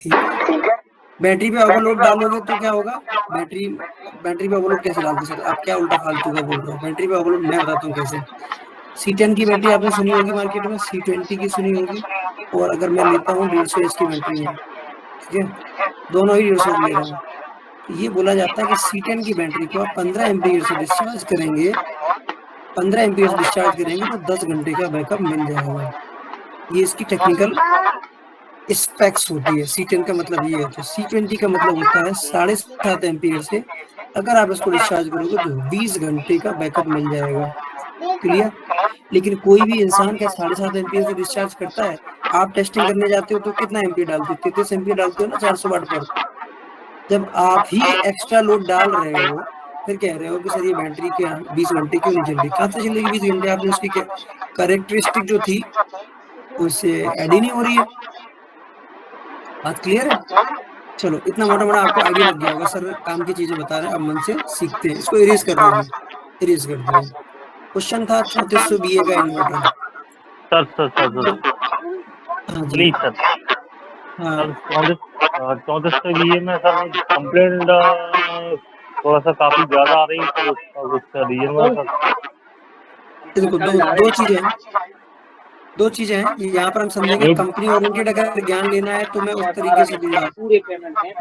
ठीक है। बैटरी पे ओवरलोड डालोगे तो क्या होगा, बैटरी बैटरी पे ओवरलोड कैसे डालते सर, आप क्या उल्टा फालतू का बोल रहे हो। बैटरी पे ओवरलोड मैं बताता हूँ कैसे। C10 की बैटरी आपने सुनी होगी मार्केट में, C20 की सुनी होगी, और अगर मैं लेता हूँ 150 एच की बैटरी में, ठीक है, दोनों ही 150 ले रहा हूँ, तो ये बोला जाता है कि C10 की बैटरी को आप 15 एम्पीयर से डिस्चार्ज करेंगे, 15 एम्पीयर से डिस्चार्ज करेंगे तो 10 घंटे का बैकअप मिल जाएगा। ये इसकी टेक्निकल स्पेक्स होती है। C10 का मतलब ये होता है। C20 का मतलब होता है 7.5 एम्पीयर से अगर आप इसको डिस्चार्ज करोगे तो 20 घंटे का बैकअप मिल जाएगा। क्लियर। लेकिन कोई भी इंसान क्या 7.5 एम्पीयर से डिस्चार्ज करता है। आप टेस्टिंग करने जाते हो तो कितना एम्पीयर डालते हो, 33 एम्पीयर डालते हो ना 400 वाट पर। जब आप ही एक्स्ट्रा लोड डाल रहे हो, फिर कह रहे हो कि सर ये बैटरी क्या 20 घंटे क्यों नहीं चल रही, कहाँ से चलेगी 20 घंटे, आपने उसकी कैरेक्टरिस्टिक जो थी उससे ऐड ही नहीं हो रही है। बात क्लियर है। चलो इतना मोटा मोटा आपको आइडिया लग गया होगा, सर काम की चीजें बता रहे हैं, अब मन से सीखते हैं। इसको इरेज कर रहा हूँ मैं, इरेज कर दिया। क्वेश्चन था 3400 बीए का inverter. Sir sir sir sir हाँ जी। प्लीज सर, हाँ सर 3400 बीए में सर कंप्लेंट थोड़ा सा काफी ज्यादा आ रही है, तो उसका कुछ रीजन बता सर। देखो दो चीजें हैं यहाँ पर हम समझेंगे। म्यूट कंपनी ओरिएंटेड अगर ज्ञान लेना है तो मैं उस तरीके से दूंगा।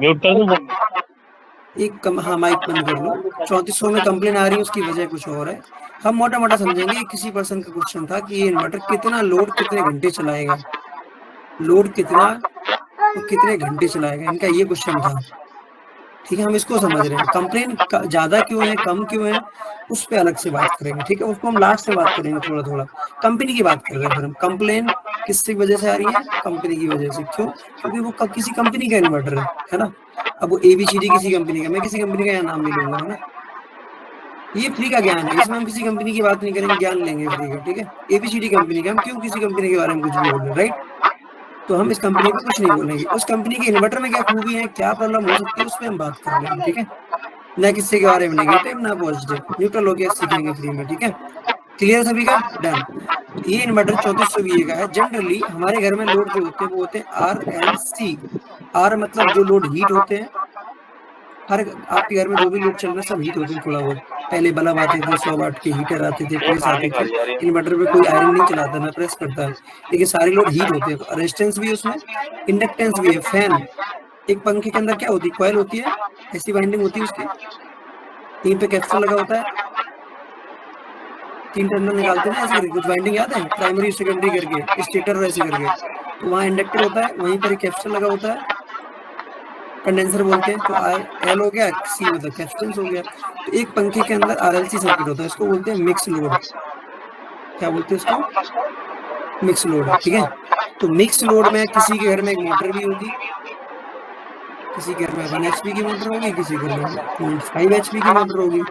म्यूट कर दूं सर? हाँ माइक बंद कर लो। 3400 में कंप्लेन आ रही है, उसकी वजह कुछ और है। हम मोटा मोटा समझेंगे। किसी पर्सन का क्वेश्चन था कि ये इन्वर्टर कितना लोड कितने घंटे चलाएगा, लोड कितना तो कितने घंटे चलाएगा, इनका ये क्वेश्चन था। ठीक है, हम इसको समझ रहे हैं। कंप्लेन ज्यादा क्यों है कम क्यों है उस पर अलग से बात करेंगे, ठीक है, उसको हम लास्ट में बात करेंगे थोड़ा थोड़ा। कंपनी की बात कर रहे हैं फिर हम। कंप्लेन किसकी वजह से आ रही है, कंपनी की वजह से। क्यों, क्योंकि वो किसी कंपनी का इन्वर्टर है ना। अब वो ABCD किसी कंपनी का, मैं किसी कंपनी का यहाँ नाम नहीं लूंगा, है ना। ये फ्री का ज्ञान है, इसमें हम किसी कंपनी की बात नहीं करेंगे, ज्ञान लेंगे फ्री का, ठीक है। ABCD कंपनी का, हम क्यों किसी कंपनी के बारे में कुछ भी बोले, राइट। तो हम इस कंपनी पे कुछ नहीं बोलेंगे। उस कंपनी के इन्वर्टर में क्या खूबी है, क्या प्रॉब्लम हो सकती है, उस पर हम बात कर रहे हैं, ठीक है। ना किसी के बारे में नेगेटिव ना पॉजिटिव, न्यूट्रल होकर सीखेंगे फ्री में, ठीक है। क्लियर सभी का, डन। ये इन्वर्टर 3400 VA का है। जनरली हमारे घर में लोड जो होते हैं वो होते हैं RLC। आर मतलब जो लोड हीट होते हैं। हर आपके घर में जो भी लोड चल रहा है सब हीट होते हैं थोड़ा बहुत। पहले बल्ब आते थे, 100 वाट के हीटर आते थे, प्रेस आते थे। इन्वर्टर पे कोई आयरन नहीं चलाता ना प्रेस करता है, लेकिन सारे लोड हीट होते हैं। रेजिस्टेंस भी है उसमें, इंडक्टेंस भी है। फैन, एक पंखे के अंदर क्या होती है, कॉइल होती है, ऐसी वाइंडिंग होती है उसकी, 3 पे कैप्सूल लगा होता है, 3 टर्मिनल निकालते हैं ना ऐसे करके, कुछ वाइंडिंग याद है, प्राइमरी सेकेंडरी करके, स्टेटर और ऐसे करके। तो वहाँ इंडक्टर होता है, वहीं पर एक कैप्सूल लगा होता है, कंडेंसर बोलते हैं। तो L हो गया, C मतलब कैपेसिटेंस हो गया। तो एक पंखे के अंदर RLC सर्किट होता है, इसको बोलते हैं मिक्स लोड। क्या बोलते हैं इसको, मिक्स लोड, ठीक है। तो मिक्स लोड में किसी के घर में एक मोटर भी होगी, किसी के घर में 1 HP की मोटर होगी, किसी के घर में 0.5 HP की मोटर होगी।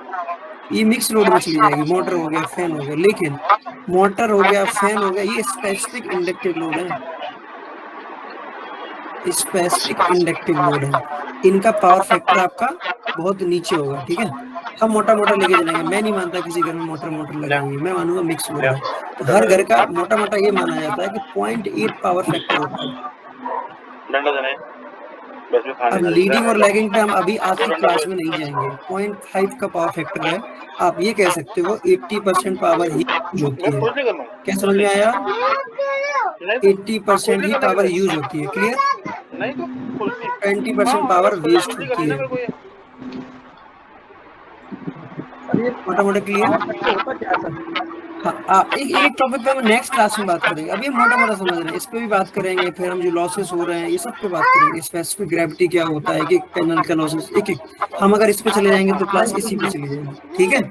ये मिक्स लोड में चली जाएगी। मोटर हो गया, फैन हो गया। लेकिन मोटर हो गया, फैन हो गया, ये स्पेसिफिक इंडक्टिव लोड है, स्पेसिफिक इंडक्टिव लोड है। इनका पावर फैक्टर आपका बहुत नीचे होगा, ठीक है। हम मोटा मोटा लेके चलेंगे। मैं नहीं मानता किसी घर में मोटर मोटर लगी हुई है, मैं मानूंगा मिक्स लोड है। तो हर घर का मोटा मोटा ये माना जाता है कि 0.8 पावर फैक्टर होता है। अब लीडिंग और लैगिंग पे हम अभी आज की क्लास में नहीं जाएंगे। 0.5 का पावर फैक्टर है। आप ये कह सकते हो 80% पावर ही यूज होती है। क्या समझ में आया, 80% ही पावर यूज होती है। क्लियर, 20% पावर वेस्ट होती है। मोटा मोटा क्लियर। हाँ, एक टॉपिक पे हम नेक्स्ट क्लास में बात करेंगे। अभी हम मोटा मोटा समझ रहे हैं, इस पे भी बात करेंगे। फिर हम जो लॉसेस हो रहे हैं ये सब पे बात करेंगे। स्पेसिफिक ग्रेविटी क्या होता है, एक पैनल का लॉसेस, एक एक। हम अगर इस पे चले जाएंगे तो क्लास इसी पे चली जाएगी, ठीक है।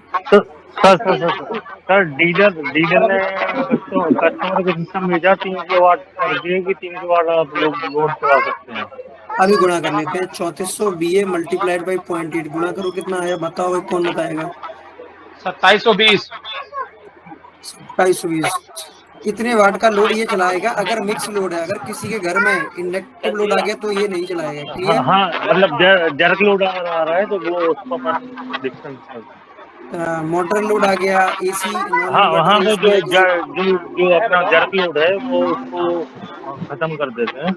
सर डीलर डीलर ने कस्टमर को सिस्टम भेजा 300 वाट करके कि 300 वाट आप लोग लोड चला सकते हैं। अभी गुणा कर लेते हैं। 3400 VA मल्टीप्लाइड बाई 0.8 गुणा करो, कितना आया बताओ, एक कौन बताएगा। 2720। 2720। कितने वाट का लोड ये चलाएगा अगर मिक्स लोड है। अगर किसी के घर में इंडक्टिव लोड आ गया तो ये नहीं चलाएगा। हाँ क्लियर। हाँ, मतलब जर्क लोड आ रहा है तो वो उसका डिफरेंस। मोटर लोड आ गया, AC नॉन हाँ इन्वर्टर हाँ, तो AC है, किसी जो अपना जर्क लोड है वो उसको खत्म कर देते हैं।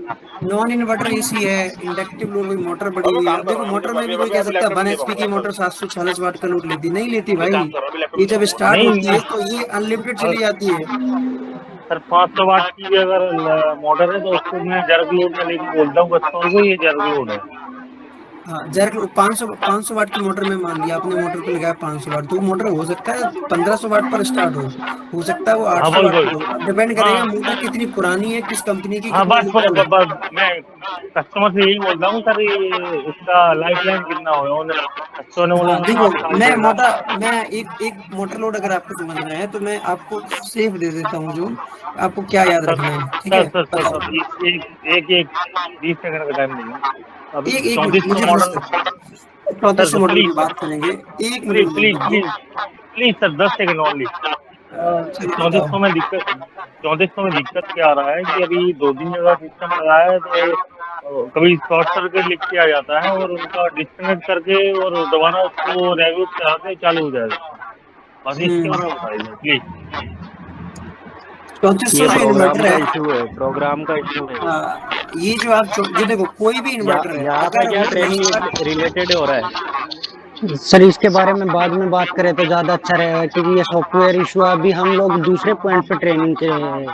नॉन इन्वर्टर एसी है, इंडक्टिव लोड में मोटर पड़ी हुई है। अब देखो मोटर में भी कोई कह सकता है 1 HP की मोटर 740 वाट का लोड लेती, नहीं लेती भाई। ये जब स्टार्ट नहीं होती है तो ये अनलिमिटेड चली जाती है। सर, 500 वाट की भी अगर मोटर है तो उसको मैं जर्ग लोड में लेके बोलता हूँ कस्टमर को, ये जर्ग लोड है। हाँ, जर्क 500 वाट की मोटर में मान लिया आपने मोटर पे लगाया 500 वाट, तो वो मोटर हो सकता है 1500 वाट पर स्टार्ट हो सकता है वो हाँ 800 वही वाट वही। पर हो। डिपेंड करेगा हाँ मोटर कितनी पुरानी है, किस कंपनी की, हाँ, कितनी लीकेज है। बस मैं कस्टमर से यही बोलता हूँ सर, ये इसका लाइफ लाइन कितना होगा, उन्हें कस्टमर ने बोला हाँ देखो, 5 साल देगा। मैं एक एक मोटर लोड अगर आपको समझना है तो मैं आपको सेफ दे देता हूँ जो आपको क्या याद सर रखना है, ठीक सर है सर सर बताओ। सर एक एक 20 सेकंड का टाइम देंगे। अभी एक मिनट 3400 मुझे मॉडल। सर 3400 मॉडल की प्लीज बात करेंगे। एक मिनट प्लीज मुझे प्लीज दीजिए। Please please sir, 10 second only. चलिए चौंतीस बताओ। सौ में दिक्कत 3400 में दिक्कत क्या आ रहा है कि अभी 2 दिन जगह सिस्टम लगाया है तो कभी शॉर्ट सर्किट लिख के आ जाता है, और उनका डिस्कनेक्ट करके और दोबारा उसको रेगुलेट कराते ही चालू हो जाएगा। बस इसके बारे में बताइए प्लीज। 3400 ये जो प्रोग्राम इन्वर्टर का है, इशू है, प्रोग्राम का इशू है ये। ये जो आप ये देखो कोई भी इन्वर्टर है यहाँ पे अगर क्या वो ट्रेनिंग नेटवर्क। रिलेटेड हो रहा है? सर इसके बारे में बाद में बात करें तो ज़्यादा अच्छा रहेगा, क्योंकि ये सॉफ्टवेयर इशू है। अभी हम लोग दूसरे पॉइंट पे ट्रेनिंग के लिए आए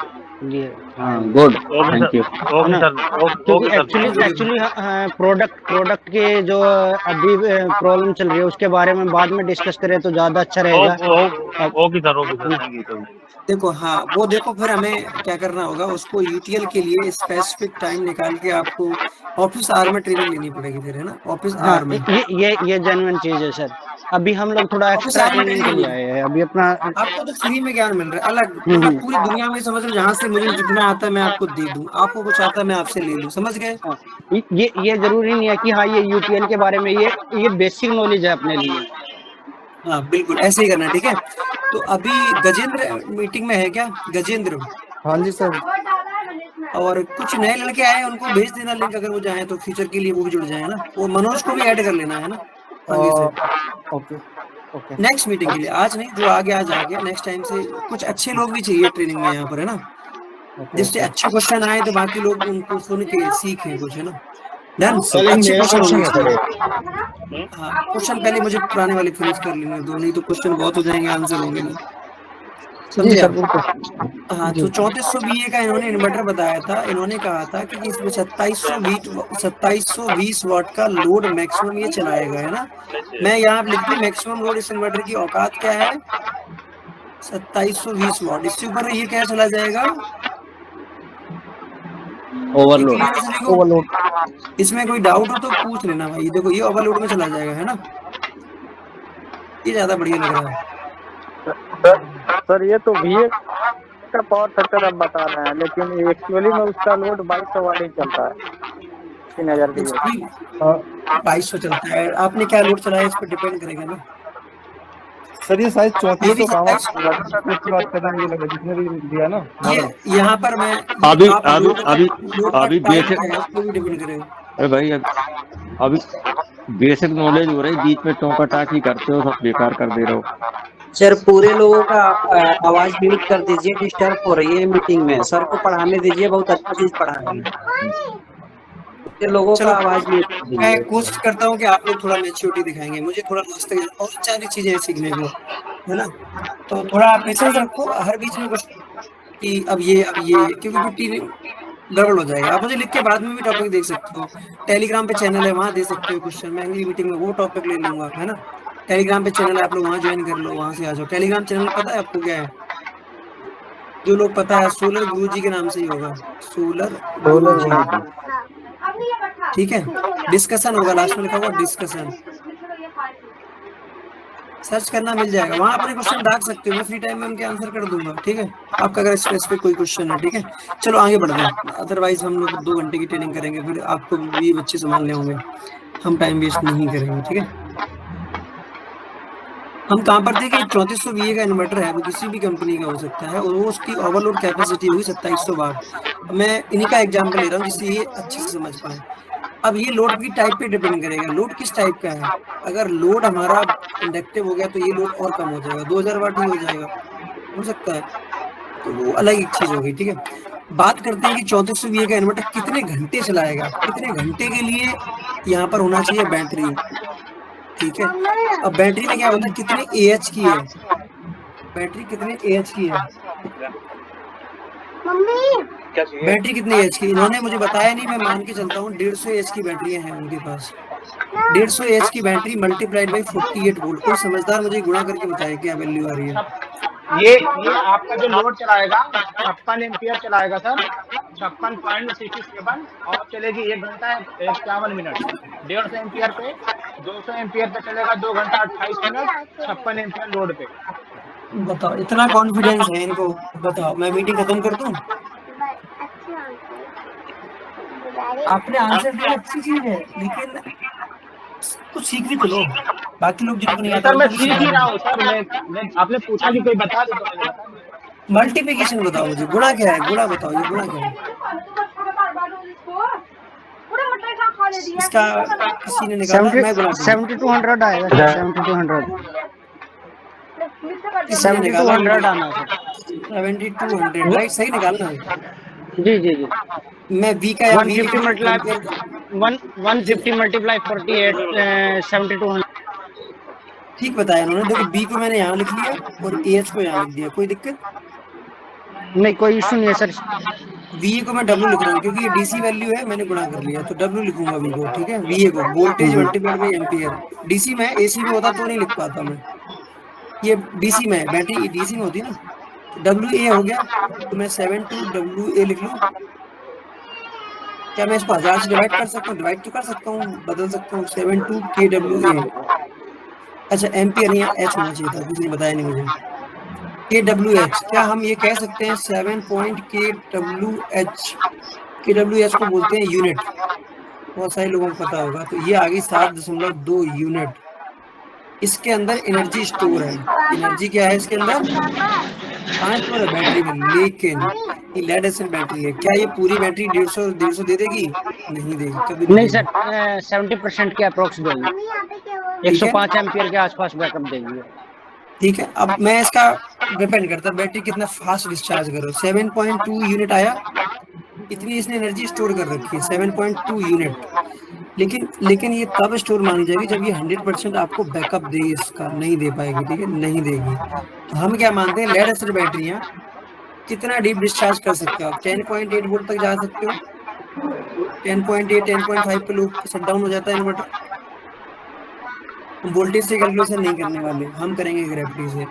हैं, good, okay thank you. Sir, है ओके ना। सर, क्योंकि okay sir, actually thank you. Actually product के जो अभी प्रॉब्लम चल रही है उसके बारे में बाद में डिस्कस करें तो ज़्यादा अच्छा रहेगा। अब ओके सर, ओके है सर, ना। Thank you. देखो हाँ वो देखो फिर हमें क्या करना होगा, उसको यूटीएल के लिए स्पेसिफिक टाइम निकाल के आपको ऑफिस आवर में ट्रेनिंग लेनी पड़ेगी फिर, है ना, ऑफिस हाँ, आवर में। ये जेन्युइन चीज़ है सर। अभी हम लोग थोड़ा ऑफिस एक्स्ट्रा आवर में ट्रेनिंग के ट्रेनिंग लिए होगी। आए हैं अभी अपना। आपको तो फ्री में ज्ञान मिल रहा है अलग, मतलब हम्म। पूरी दुनिया में समझ लो, जहाँ से मुझे जितना आता है मैं आपको दे दूं, आपको कुछ आता है मैं आपसे ले लूं, समझ गए। हाँ, ये जरूरी नहीं है कि हाँ ये यूटीएल के बारे में ये बेसिक नॉलेज है अपने लिए। हाँ बिल्कुल ऐसे ही करना है, ठीक है। तो अभी गजेंद्र मीटिंग में है क्या, गजेंद्र? हाँ जी सर। और कुछ नए लड़के आए हैं उनको भेज देना लिंक, अगर वो जाए तो फ्यूचर के लिए वो भी जुड़ जाए, ना। वो मनोज को भी ऐड कर लेना, है ना, आगे से ओके ओके। नेक्स्ट मीटिंग के लिए। आज नहीं, जो आ गया आज आ गया, नेक्स्ट टाइम से कुछ अच्छे लोग भी चाहिए ट्रेनिंग में यहाँ पर, है ना, ओके जिससे ओके। अच्छे क्वेश्चन आए तो बाकी लोग उनको सुन के सीखें कुछ, है ना। डन, सर एक अच्छे मेरा क्वेश्चन क्वेश्चन होने है सर चाहिए। एक। हाँ क्वेश्चन पहले मुझे पुराने वाले फिनिश कर लेने दो, नहीं तो क्वेश्चन बहुत हो जाएंगे, आंसर होंगे नहीं, जी समझे सर आप। बिल्कुल। हाँ जी तो 3400 बीए का इन्होंने इन्वर्टर बताया था। इन्होंने कहा था कि इसमें 2720 वाट का लोड मैक्सिमम ये चलाएगा, है ना। मैं यहाँ पे लिख दूं मैक्सिमम लोड इस इन्वर्टर की औकात क्या है, 2720 वाट। इससे ऊपर ये क्या चला जाएगा, ये ओवरलोड। क्लियर है सभी को। ओवरलोड। इसमें कोई डाउट हो तो पूछ लेना भाई। देखो ये ओवरलोड में चला जाएगा, है ना, ये ज्यादा बढ़िया लग रहा है। सर सर ये तो VA का पावर फैक्टर आप बता रहे हैं, लेकिन एक्चुअली में उसका लोड 2200 वाट ही चलता है 3000 की वजह से। 2200 चलता है, आपने क्या लोड चलाया इस पर डिपेंड करेगा ना। सर ये शायद ये भी 3400 कहाँ 2700। की बात कर रहे हैं, ये लगा जिसने भी दिया ना ये मॉडल। यहाँ पर मैं अभी आप अभी अभी लोड का अभी टाइप बेसिक, क्या है उस पर भी डिपेंड करेगा। अरे भाई अभी बेसिक नॉलेज हो रही, बीच में टोका टाकी करते हो, सब बेकार कर दे रहे हो। सर पूरे लोगों का आवाज म्यूट कर दीजिए, डिस्टर्ब हो रही है मीटिंग में। सर को पढ़ाने दीजिए, बहुत अच्छा चीज पढ़ा रहे हैं। पूरे लोगों का चलो आवाज म्यूट कर मैं दीजिए। कोशिश करता हूँ कि आप लोग थोड़ा मैच्योरिटी दिखाएंगे, मुझे थोड़ा रास्ते में और सारी चीजें हैं सीखने को, है ना। तो थोड़ा पेशेंस रखो, हर बीच में कुछ कि अब ये क्योंकि फिर गड़बड़ हो जाएगा। आप मुझे लिख के बाद में भी टॉपिक देख सकते हो, टेलीग्राम पे चैनल है वहां दे सकते हो क्वेश्चन, मैं अगली मीटिंग में वो टॉपिक ले लूंगा, है ना। टेलीग्राम पे चैनल है, आप लोग वहां ज्वाइन कर लो, वहां से आ जाओ। टेलीग्राम चैनल पता है आपको क्या है, जो लोग पता है सोलर गुरुजी के नाम से ही होगा, सोलर गुरुजी, ठीक है। डिस्कशन होगा, लास्ट में लिखा होगा डिस्कशन, सर्च करना मिल जाएगा, वहां अपने क्वेश्चन डाल सकते हो, मैं फ्री टाइम में उनके आंसर कर दूंगा, ठीक है। आपका अगर स्पेसिफिक कोई क्वेश्चन है, ठीक है। चलो आगे बढ़ते हैं, अदरवाइज हम लोग 2 घंटे की ट्रेनिंग करेंगे, फिर आपको भी बच्चे संभालने होंगे, हम टाइम वेस्ट नहीं करेंगे, ठीक है। हम कहाँ पर थे कि 3400 VA का इन्वर्टर है, वो किसी भी कंपनी का हो सकता है, और वो उसकी ओवरलोड कैपेसिटी होगी 2700 वाट। मैं इन्हीं का एग्जांपल ले रहा हूँ जिससे ये अच्छे से समझ पाए। अब ये लोड की टाइप पे डिपेंड करेगा, लोड किस टाइप का है। अगर लोड हमारा इंडक्टिव हो गया तो ये लोड और कम हो जाएगा, 2000 वाट ही हो जाएगा, हो सकता है, तो वो अलग एक चीज होगी, ठीक है। बात करते हैं कि 3400 VA का इन्वर्टर कितने घंटे चलाएगा, कितने घंटे के लिए यहाँ पर होना चाहिए बैटरी, ठीक है। अब बैटरी में क्या होता है, कितने AH की है बैटरी, कितने AH की है बैटरी, कितने AH की, इन्होंने मुझे बताया नहीं, मैं मान के चलता हूँ 150 AH की बैटरियां हैं उनके पास। 150 AH की बैटरी मल्टीप्लाइड बाई 48 वोल्ट। कोई समझदार मुझे गुणा करके बताए क्या वैल्यू आ रही है। ये आपका जो लोड चलाएगा 56 एम्पियर चलाएगा सर, 56.67 और चलेगी 1 घंटा 51 मिनट। 150 एम्पियर पे 200 एम्पियर पे चलेगा 2 घंटा 28 मिनट 56 एम्पियर लोड पे। बताओ, इतना कॉन्फिडेंस है इनको, बताओ मैं मीटिंग खत्म कर दूं। आपने आंसर दिया, अच्छी चीज है, लेकिन कुछ सीख भी तो लो, बाकी लोग जिनको नहीं आता सर मैं सीख ही रहा हूँ सर, मैं आपने पूछा कि कोई बता दे तो मैंने बता दिया। मल्टीप्लिकेशन बताओ मुझे, गुणा क्या है, गुणा बताओ, ये गुणा क्या है इसका, किसी ने निकाला, मैं गुणा 7200 आएगा सर, 7200 किसी ने निकाला 7200 आना सर। 7200, राइट, सही निकालना है। जी जी जी। मैं V का या 150 मल्टीप्लाई 150 मल्टीप्लाई 48 7200। ठीक बताया उन्होंने। देखो B को मैंने यहाँ लिख लिया और AH को यहाँ लिख दिया, कोई दिक्कत नहीं, कोई इशू नहीं है सर। VA को मैं W लिख रहा हूँ क्योंकि ये DC वैल्यू है, मैंने गुणा कर लिया तो W लिखूंगा V को, ठीक है। VA को voltage multiplied by ampere, DC में, AC में होता तो नहीं लिख पाता मैं, ये DC में है, बैटरी DC में होती है ना। WA हो गया, तो मैं 72WA लिख लूँ। क्या मैं इसको 1000 से डिवाइड कर सकता हूँ, डिवाइड तो कर सकता हूँ, बदल सकता हूँ, 72KWA। अच्छा, एम्पियर यहाँ H होना चाहिए था, किसी ने बताया नहीं मुझे। KWH, क्या हम ये कह सकते हैं 7.KWH, KWH को बोलते हैं यूनिट, बहुत सारे लोगों को पता होगा। तो ये आ गई 7.2 यूनिट। इसके अंदर एनर्जी स्टोर है, एनर्जी क्या है इसके अंदर, 5 है बैटरी में, लेकिन ये लेड एसिड बैटरी है। क्या ये पूरी बैटरी 150 दे देगी, नहीं देगी, कभी नहीं सर, 70% के अप्रोक्स देगी, 105 एम्पियर के आसपास बैकअप देगी। ठीक है, अब मैं इसका डिपेंड करता है बैटरी कितना फास्ट डिस्चार्ज करो। 7.2 यूनिट आया, इतनी इसने एनर्जी स्टोर कर रखी है, 7.2 यूनिट। लेकिन ये तब स्टोर मानी जाएगी जब ये 100% आपको बैकअप दे, इसका नहीं दे पाएगी, ठीक है, नहीं देगी। तो हम क्या मानते हैं, लेड एसिड बैटरियां कितना डीप डिस्चार्ज कर सकते हो आप, 10.8 वोल्ट तक जा सकते हो। 10.8 10.5 पे लोग शट डाउन हो जाता है इन्वर्टर। वोल्टेज से कैलकुलेशन नहीं करने वाले, हम करेंगे ग्रेविटी से,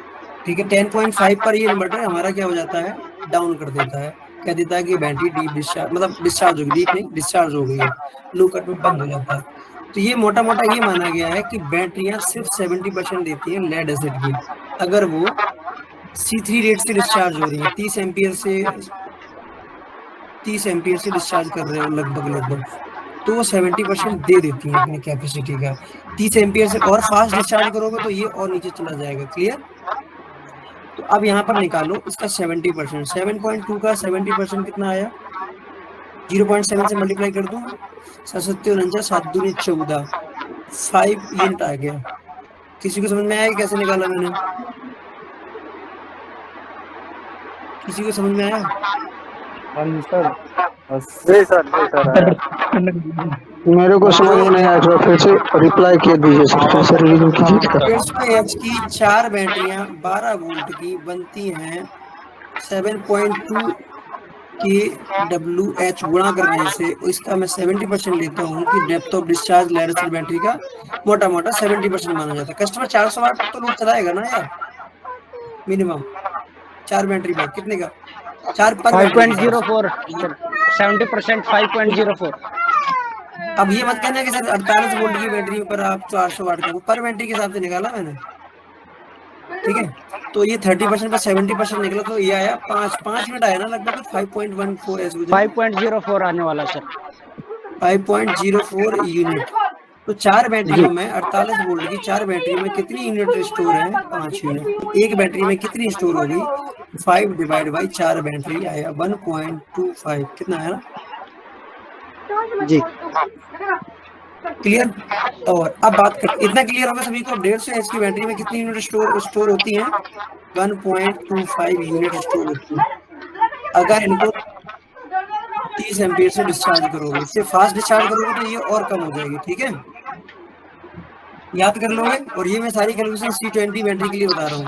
ठीक है। 10.5 पर ये इन्वर्टर हमारा क्या हो जाता है, डाउन कर देता है, कह देता है कि बैटरी डीप डिस्चार्ज, मतलब डिस्चार्ज होगी, डीप नहीं डिस्चार्ज हो गई है, लो कट में बंद हो जाता है। तो ये मोटा मोटा ये माना गया है कि बैटरियां सिर्फ 70% देती हैं लेड एसिड की, अगर वो C3 रेट से डिस्चार्ज हो रही है, 30 एम्पियर से डिस्चार्ज कर रहे हो लगभग, तो वो 70% दे देती है अपनी कैपेसिटी का। 30 एम्पियर से और फास्ट डिस्चार्ज करोगे तो ये और नीचे चला जाएगा, क्लियर। तो अब यहाँ पर निकालो इसका 70%, 7.2 का 70% कितना आया, 0.7 से मल्टीप्लाई कर दूं, 7 49 7 दूनी 14, 5 यूनिट आ गया। किसी को समझ में आया कैसे निकाला मैंने, किसी को समझ में आया। हाँ जी सर, जी सर मेरे को समझ में नहीं आया, थोड़ा फिर से रिप्लाई किया दीजिए सर, फिर से रिवीजन कीजिए इसका। 150 की 4 बैटरियां 12 वोल्ट की बनती हैं 7.2 KWH, गुणा करने से इसका मैं 70% लेता हूँ कि depth of discharge lead acid battery का मोटा मोटा 70% माना जाता है। कस्टमर 400 वाट तो लोड चलाएगा ना यार, मिनिमम 4 बैटरी में कितने का, 4 पर 5.04 70% 5.04। अब ये मत कहना कि सर 48 वोल्ट की बैटरी पर आप 400 वाट का, पर बैटरी के हिसाब से निकाला मैंने, ठीक है। तो ये 30% पर 70% निकला, तो ये आया 5 मिनट आया ना लगभग, 5.14 ऐसे 5.04 आने वाला सर, 5.04 यूनिट। तो 4 बैटरियों में 48 वोल्ट की 4 बैटरी में कितनी यूनिट स्टोर है, 5 यूनिट। एक बैटरी में कितनी स्टोर होगी, 5 डिवाइड बाई 4 बैटरी आया 1.25, कितना आया जी, क्लियर। और अब बात कर, इतना क्लियर होगा सभी को। 150 एच की बैटरी में कितनी यूनिट स्टोर होती हैं, 1.25 यूनिट स्टोर होती है। अगर इनको 30 एम्पियर से डिस्चार्ज करोगे, इससे फास्ट डिस्चार्ज करोगे तो ये और कम हो जाएगी, ठीक है, याद कर लोगे। और ये मैं सारी कैलकुलेशन C20 बैटरी के लिए बता रहा हूँ,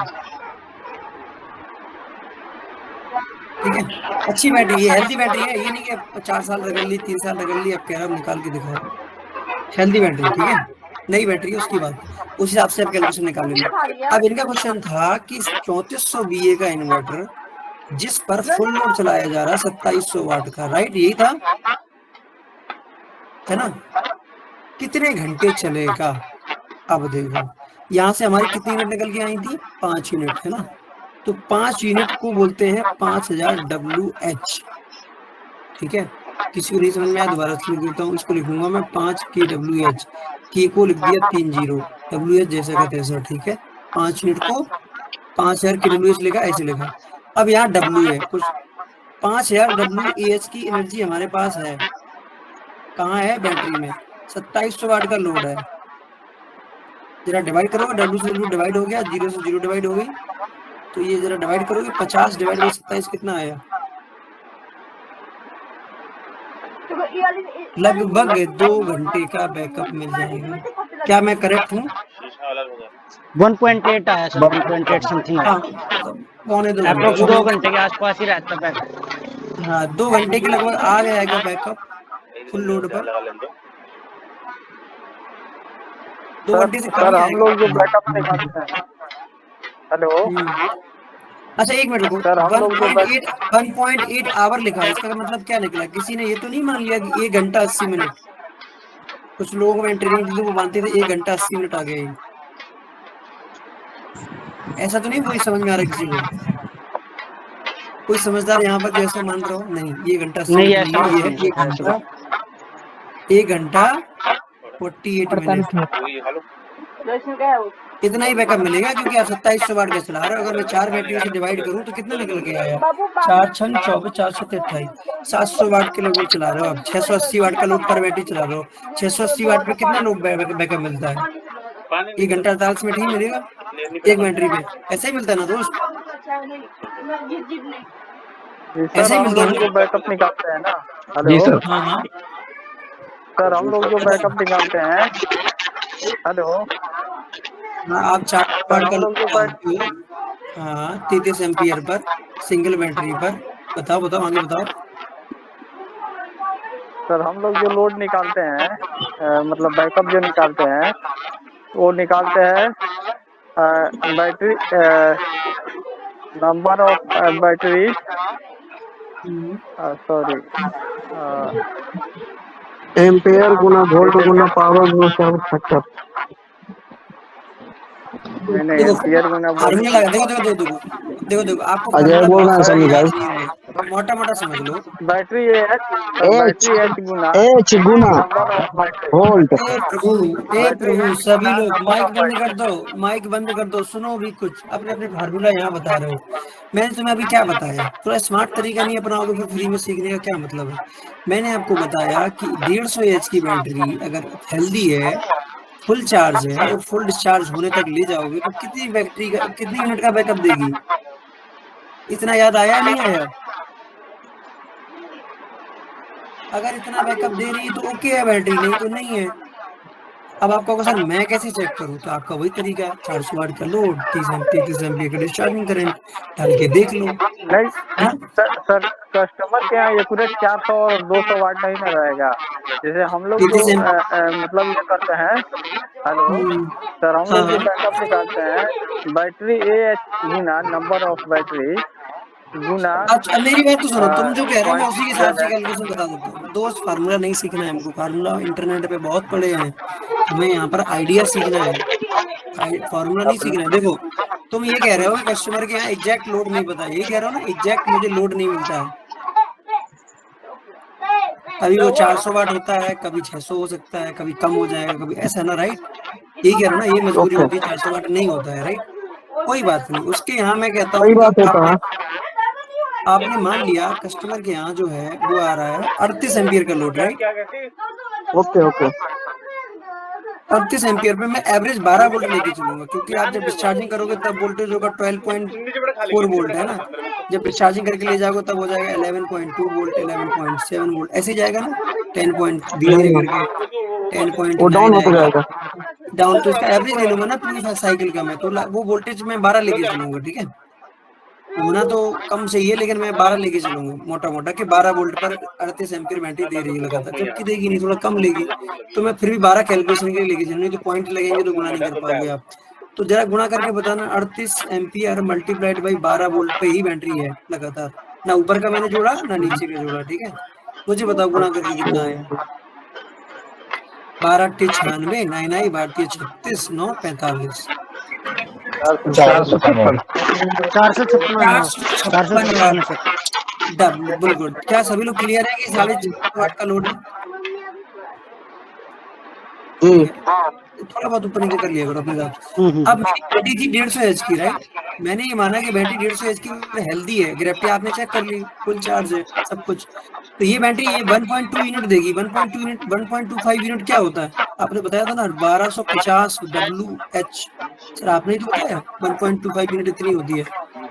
ठीक है। अच्छी बैटरी है, हेल्दी बैटरी है, ये नहीं कि 4 साल रगड़ ली, 3 साल रगड़ ली, अब कह रहा हूँ निकाल के दिखाओ। हेल्दी बैटरी, ठीक है, नई बैटरी है, उसकी बात उस हिसाब से आप कैलकुलेशन निकाल लेना। अब इनका क्वेश्चन था कि 3400 VA का इन्वर्टर जिस पर फुल लोड चलाया जा रहा है 2700 वाट का, राइट, यही था, है ना, कितने घंटे चलेगा। अब देखो यहाँ से हमारी कितनी यूनिट निकल के आई थी, 5 यूनिट, है ना, तो 5 यूनिट को बोलते हैं 5000 WH, ठीक है। किसी को नहीं समझ में आया दोबारा लिख देता हूँ, इसको लिखूंगा मैं 5 kWh, के को लिख दिया 3 0, WH जैसा का तैसा, ठीक है। 5 यूनिट को 5000 kWh लिखा, ऐसे लिखा। अब यहाँ W है कुछ, 5000 WH की एनर्जी हमारे पास है, कहाँ है, बैटरी में, 2700 वाट का लोड है, जरा डिवाइड करो, W से W डिवाइड हो गया, 0 से 0 डिवाइड हो गई, तो ये जरा डिवाइड करोगे, 50 डिवाइड बाई 27 कितना आया, लगभग 2 घंटे का बैकअप मिल जाएगा। क्या मैं करेक्ट हूँ? 1.8 आया सर, 1.8 समथिंग हाँ, पौने 2 घंटे, 2 घंटे के आसपास ही रहता है बैकअप। हाँ 2 घंटे के लगभग आ जाएगा बैकअप फुल लोड पर, 2 घंटे से सर हम लोग जो बैकअप निकालते हैं, हेलो, अच्छा एक मिनट रुको, सर, हम लोग जो 1.8 आवर लिखा है, इसका मतलब क्या निकला, किसी ने ये तो नहीं मान लिया कि 1 घंटा 80 मिनट, कुछ लोगों में ट्रेनिंग दी थी वो मानते थे 1 घंटा 80 मिनट आ गए, ऐसा तो नहीं कोई समझ में आ रहा किसी को, कोई समझदार यहाँ पर जैसा मान रहा हो, नहीं ये घंटा 80 नहीं, मिनट ऐसा नहीं है, नहीं है, 1 घंटा 48 मिनट, इतना ही बैकअप मिलेगा क्योंकि आप 2700 वाट का चला रहे हो। अगर मैं 4 बैटरी से डिवाइड करूं तो कितना निकल के आया, 4 6 24 4 7 28, 700 वाट के लोड चला रहे हो आप, 680 वाट का लोड पर बैटरी चला रहे हो, 680 वाट पे कितना लोड बैकअप मिलता है, 1 घंटा 48 मिनट ही मिलेगा एक बैटरी पे, ऐसे ही मिलता है ना दोस्त, ऐसे ही मिलता है ना, जो बैकअप निकालते हैं ना, जी हेलो सर, हाँ हाँ सर, हम लोग जो बैकअप निकालते हैं, हेलो, हाँ, आप 4 वाट का लोड निकालते हो, हाँ 33 एम्पियर पर सिंगल बैटरी पर, बताओ बताओ आगे बताओ। सर हम लोग जो लोड निकालते हैं, मतलब बैकअप जो निकालते हैं, वो निकालते हैं battery, number of battery, sorry, ampere Guna volt Guna power Guna factor, नहीं एम्पियर गुना फार्मूला लगा, देखो देखो देखो देखो देखो आपको अजय बोल रहे हैं फार्मूला सभी याद भाई, नहीं होगा, मोटा मोटा समझ लो, बैटरी एच गुना एच गुना नंबर ऑफ बैटरी, वोल्ट, ए प्रभु सभी लोग माइक बंद कर दो, माइक बंद कर दो, सुनो भी कुछ, अपने अपने फार्मूला यहाँ बता रहे हो, मैंने तुम्हें अभी क्या बताया, थोड़ा स्मार्ट तरीका नहीं अपनाओगे फिर फ्री में सीखने का क्या मतलब है। मैंने आपको बताया कि 150 एच की बैटरी अगर हेल्दी है, फुल चार्ज है और फुल डिस्चार्ज होने तक ले जाओगे तो कितनी बैटरी का, कितनी यूनिट का बैकअप देगी, इतना याद आया नहीं आया, अगर इतना बैकअप दे रही है तो ओके है बैटरी, नहीं तो नहीं है। अब आपको अगर सर मैं कैसे चेक करूं, तो आपका वही तरीका है, 400 वाट का लोड, 33 एम्पीयर का डिस्चार्जिंग करंट डाल के देख लो, नहीं सर कस्टमर के यहाँ एक्यूरेट 400 और 200 वाट नहीं ना रहेगा, जैसे हम लोग जो मतलब ये करते हैं, हेलो सर, हम लोग जो बैकअप निकालते हैं, बैटरी एच गुना नंबर ऑफ बैटरी गुना, अच्छा मेरी बात तो सुनो, तुम जो कह रहे हो मैं उसी के हिसाब से कैलकुलेशन बता देता हूँ दोस्त, फार्मूला नहीं सीखना है हमको, फार्मूला इंटरनेट पे बहुत पड़े हैं, हमें यहाँ पर आइडिया सीखना है, फार्मूला नहीं सीखना है। देखो तुम ये कह रहे हो कि कस्टमर के यहाँ एग्जैक्ट लोड नहीं पता, ये कह रहे हो ना एग्जैक्ट मुझे लोड नहीं मिलता है, कभी वो 400 वाट होता है, कभी 600 हो सकता है, कभी कम हो जाएगा, कभी ऐसा ना, राइट, ये कह रहे हो ना, ये मजबूरी होती है, 400 वाट नहीं होता है, राइट, कोई बात नहीं, उसके यहाँ मैं कहता हूँ आपने मान लिया कस्टमर के यहाँ जो है वो आ रहा है 38 एम्पियर का load, right, okay okay, 38 ampere पे मैं एवरेज 12 वोल्ट लेके चलूंगा, क्योंकि आप जब डिस्चार्जिंग करोगे तब वोल्टेज होगा 12.4 वोल्ट, है ना, जब डिस्चार्जिंग करके ले जाओगे तब हो जाएगा 11.2 वोल्ट, 11.7 वोल्ट, ऐसे ही जाएगा ना, 10 पॉइंट धीरे धीरे करके वो डाउन 10.9 होता आएगा जाएगा। डाउन। तो इसका एवरेज ले लूंगा ना पूरी साइकिल का मैं, तो वो वोल्टेज मैं 12 लेके चलूंगा, ठीक है। होना तो कम चाहिए लेकिन मैं 12 लेके चलूंगा मोटा मोटा कि 12 वोल्ट पर 38 एम्पीयर बैटरी दे रही है लगातार, जबकि देगी नहीं, थोड़ा कम लेगी, तो मैं फिर भी 12 कैलकुलेशन के लिए लेके चलूंगा, तो पॉइंट लगेंगे तो गुणा नहीं कर पाओगे आप। तो जरा गुणा करके बताना, 38 एम्पीयर मल्टीप्लाइड बाई 12 वोल्ट पे ही बैटरी है लगातार, ना ऊपर का मैंने जोड़ा ना नीचे का जोड़ा, ठीक है। मुझे बताओ गुणा करके कितना आया। 12 × 96, 9 भारतीय 36, 9 45, 456। 456 सर। Double good. क्या सभी लोग क्लियर है कि 4.5 वाट का लोड है? थोड़ा बहुत ऊपर नीचे कर लिया करो अपने साथ। अब मेरी बैटरी थी 150 एच की, राइट। मैंने ये माना कि बैटरी 150 एच की हेल्दी है, ग्रेविटी आपने चेक कर ली, फुल चार्ज है, सब कुछ। तो ये बैटरी ये 1.2 यूनिट देगी। 1.2 यूनिट 1.25 यूनिट क्या होता है? आपने बताया था ना 1250 WH। सर आपने ही तो बताया 1.25 यूनिट इतनी होती है।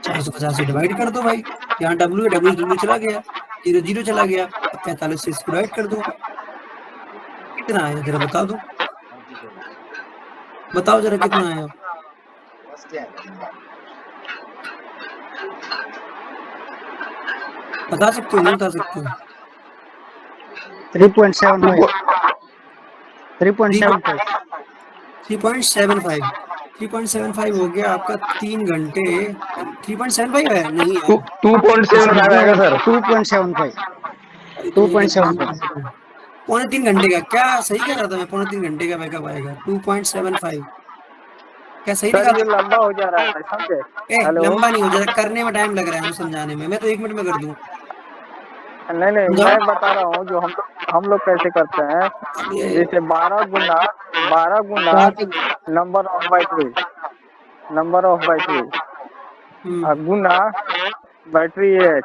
450 से डिवाइड कर दो भाई, यहाँ W है, W चला गया, 0 0 चला गया, अब 45 से इसको डिवाइड कर दो, कितना आया जरा बता दो, बताओ जरा कितना आया। बता सकते हो नहीं बता सकते हो? 3.75 3.75 3.75 3.75 हो गया आपका 3 घंटे। 3.75 है नहीं यार, 2.75 आएगा सर। 2.75 2.75 पौने 3 घंटे का। क्या सही कह रहा था मैं? पौने 3 घंटे का बैकअप आएगा 2.75। क्या सही सर निकाला? ये लंबा हो जा रहा है, समझे। हेलो, लंबा नहीं हो जाता, करने में टाइम लग रहा है समझाने में, मैं तो 1 मिनट में कर दूं। नहीं नहीं मैं बता रहा हूँ जो हम लोग कैसे करते हैं, जैसे 12 गुना नंबर ऑफ बैटरी गुना बैटरी एच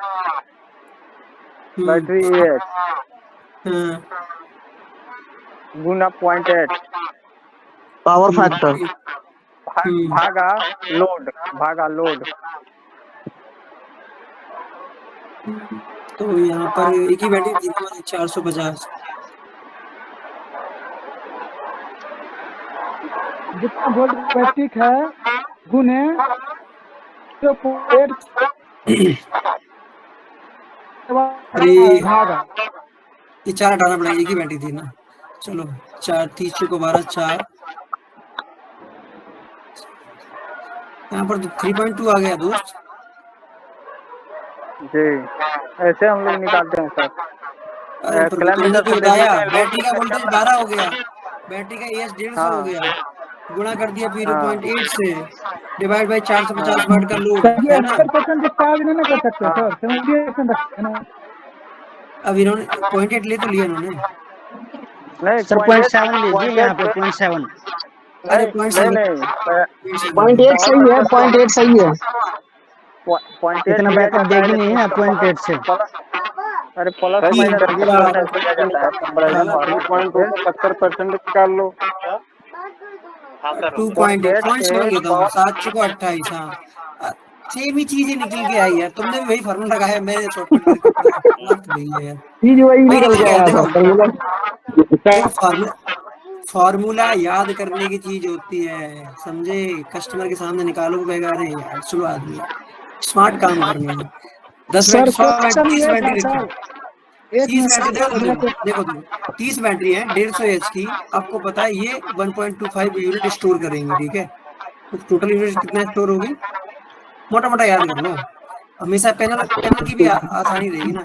गुना 0.8 पावर फैक्टर भागा लोड। तो यहाँ पर एक ही बैटरी थी हमारी 450। जितना वोल्ट बैटरी है गुने 0.8 भागा। ये 4 हटाना पड़ेगा, एक ही बैटरी थी ना। चलो 4 30 को 12 4, यहाँ पर 3.2 आ गया दोस्त जी। ऐसे हम लोग निकालते हैं सर। अरे पर तुमने तो बताया बैटरी का वोल्टेज 12 हो गया, बैटरी का एएच 150 हो गया, गुणा कर दिया 0.8 से, डिवाइड बाय 450 वाट का लोड है ना। 100% चार्ज नहीं कर सकते सर, 78% रखते हैं। अब इन्होंने 0.8 ले तो लिया इन्होंने। नहीं सर 0.7 लीजिए यहाँ पे 0.7। अरे नहीं 0.8 सही है, 0.8 सही है। इतना बैकअप देगी नहीं है 0.8 से। अरे प्लस माइनस 70% निकाल लो। 2.8 लेता हूँ 7 को 28। हाँ सेम ही चीजें निकल के आई यार, तुमने भी वही फार्मूला लगाया, मैंने शॉर्टकट करके वही है यार, चीज वही वही निकल निकल के के आया आया। था। देखो फार्मूला याद करने की चीज होती है, समझे। कस्टमर के सामने निकालो बेगारे यार, चलो आदमी स्मार्ट काम करना है। 10 सर बैटरी 30 बैटरी सर एक 30 मिनट बैटरी देखो तुम 30 बैटरी है 150 एच की, आपको पता है ये 1.25 यूनिट स्टोर करेंगे, ठीक है। तो टोटल यूनिट कितना स्टोर होगी मोटा मोटा याद कर लो, हमेशा पैनल की भी आसानी रहेगी ना।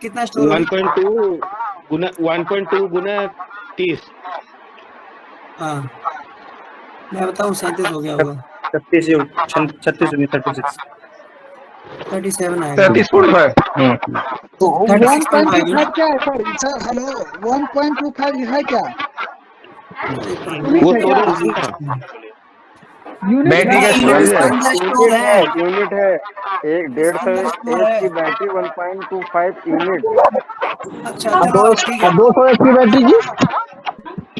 कितना स्टोर होगी 1.2 गुना 30। हाँ मैं बताऊँ 37 हो गया होगा, 37 आएगा। 30.5 तो 1.25 क्या है सर? हेलो 1.25 है क्या? वो बैटरी का स्टोर है यूनिट है। एक 150 की बैटरी 1.25 यूनिट। अच्छा चलो ठीक है। 200 एच की बैटरी की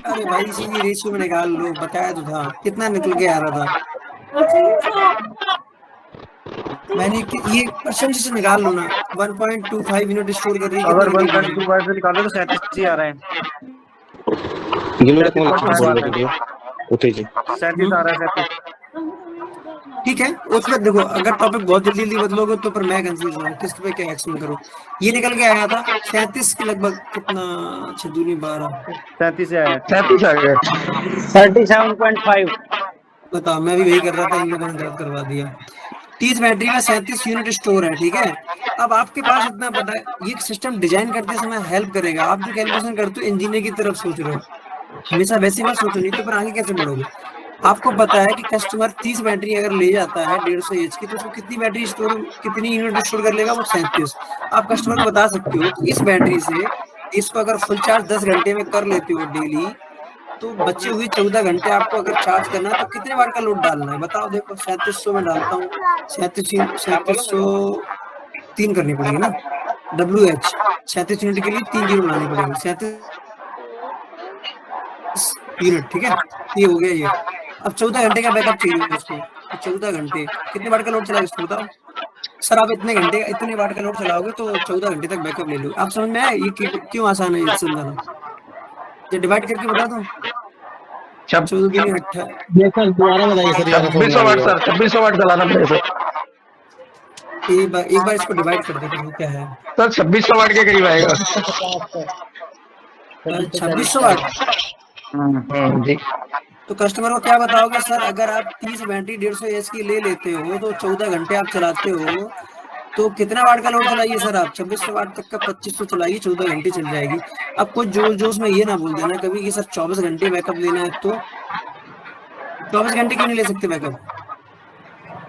अरे भाई इसी की रेशियो में निकाल लो, बताया तो था कितना निकल के आ रहा था। मैंने ये क्वेश्चन से निकाल लो ना, 1.25 यूनिट स्टोर कर रही है, अगर कितने घंटे 1.25 से निकालो तो 37 ही आ रहे हैं। 37 आ रहा है 37। ठीक है। उसके बाद देखो, अगर टॉपिक बहुत जल्दी जल्दी बदलोगे तो फिर मैं कंफ्यूज हूँ किस पे क्या एक्सप्लेन करूँ। ये निकल के आया था 37 के लगभग, कितना 6 दूनी 12, 37 से आया। 37 आ गए। 37.5। बताओ, मैं भी वही कर रहा था, इन लोगों ने गलत करवा दिया। 30 बैटरी में 37 यूनिट स्टोर है, ठीक है। अब आपके पास इतना पता है, ये सिस्टम डिजाइन करते समय हेल्प करेगा। आप जो कैलकुलेशन करते हो इंजीनियर की तरफ सोच रहे हो, हमेशा वैसे मत सोचो, नहीं तो फिर आगे कैसे बढ़ोगे। आपको पता है कि कस्टमर 30 बैटरी अगर ले जाता है 150 एच की, तो उसको कितनी बैटरी स्टोर, कितनी यूनिट स्टोर कर लेगा वो 37। आप कस्टमर को बता सकते हो कि इस बैटरी से इसको अगर फुल चार्ज 10 घंटे में कर लेते हो डेली, तो बचे हुए 14 घंटे आपको अगर चार्ज करना है तो कितने वाट का लोड डालना है बताओ। देखो 3700 में डालता हूँ, 3703 करनी पड़ेगी ना, WH 37 यूनिट के लिए 3 जीरो लानी पड़ेगी, 37 यूनिट, ठीक है। ये हो गया ये। अब 14 घंटे का बैकअप चाहिए उसको, तो 14 घंटे कितने वाट का लोड चलाएगा इसको बताओ। सर आप इतने घंटे इतने वाट का लोड चलाओगे तो 14 घंटे तक बैकअप ले लो। आप समझ में आया ये क्यों आसान है ये समझाना। ये डिवाइड करके बता दो, 14 दूनी 18। ये सर दोबारा बताइए सर, 2600 वाट सर, 2600 वाट चलाना पड़ेगा सर। एक बार इसको डिवाइड कर दो, वो क्या है सर 2600 वाट के करीब आएगा। 2600 वाट। जी। तो कस्टमर को क्या बताओगे सर, अगर आप 30 बैटरी 150 एच की ले लेते हो तो 14 घंटे आप चलाते हो, तो कितना वाट का लोड चलाइए सर आप, 2600 वाट तक का 2500 चलाइए, 14 घंटे चल जाएगी। अब कुछ जोश जोश में ये ना बोल देना कभी कि सर 24 घंटे बैकअप लेना है, तो 24 घंटे क्यों नहीं ले सकते बैकअप।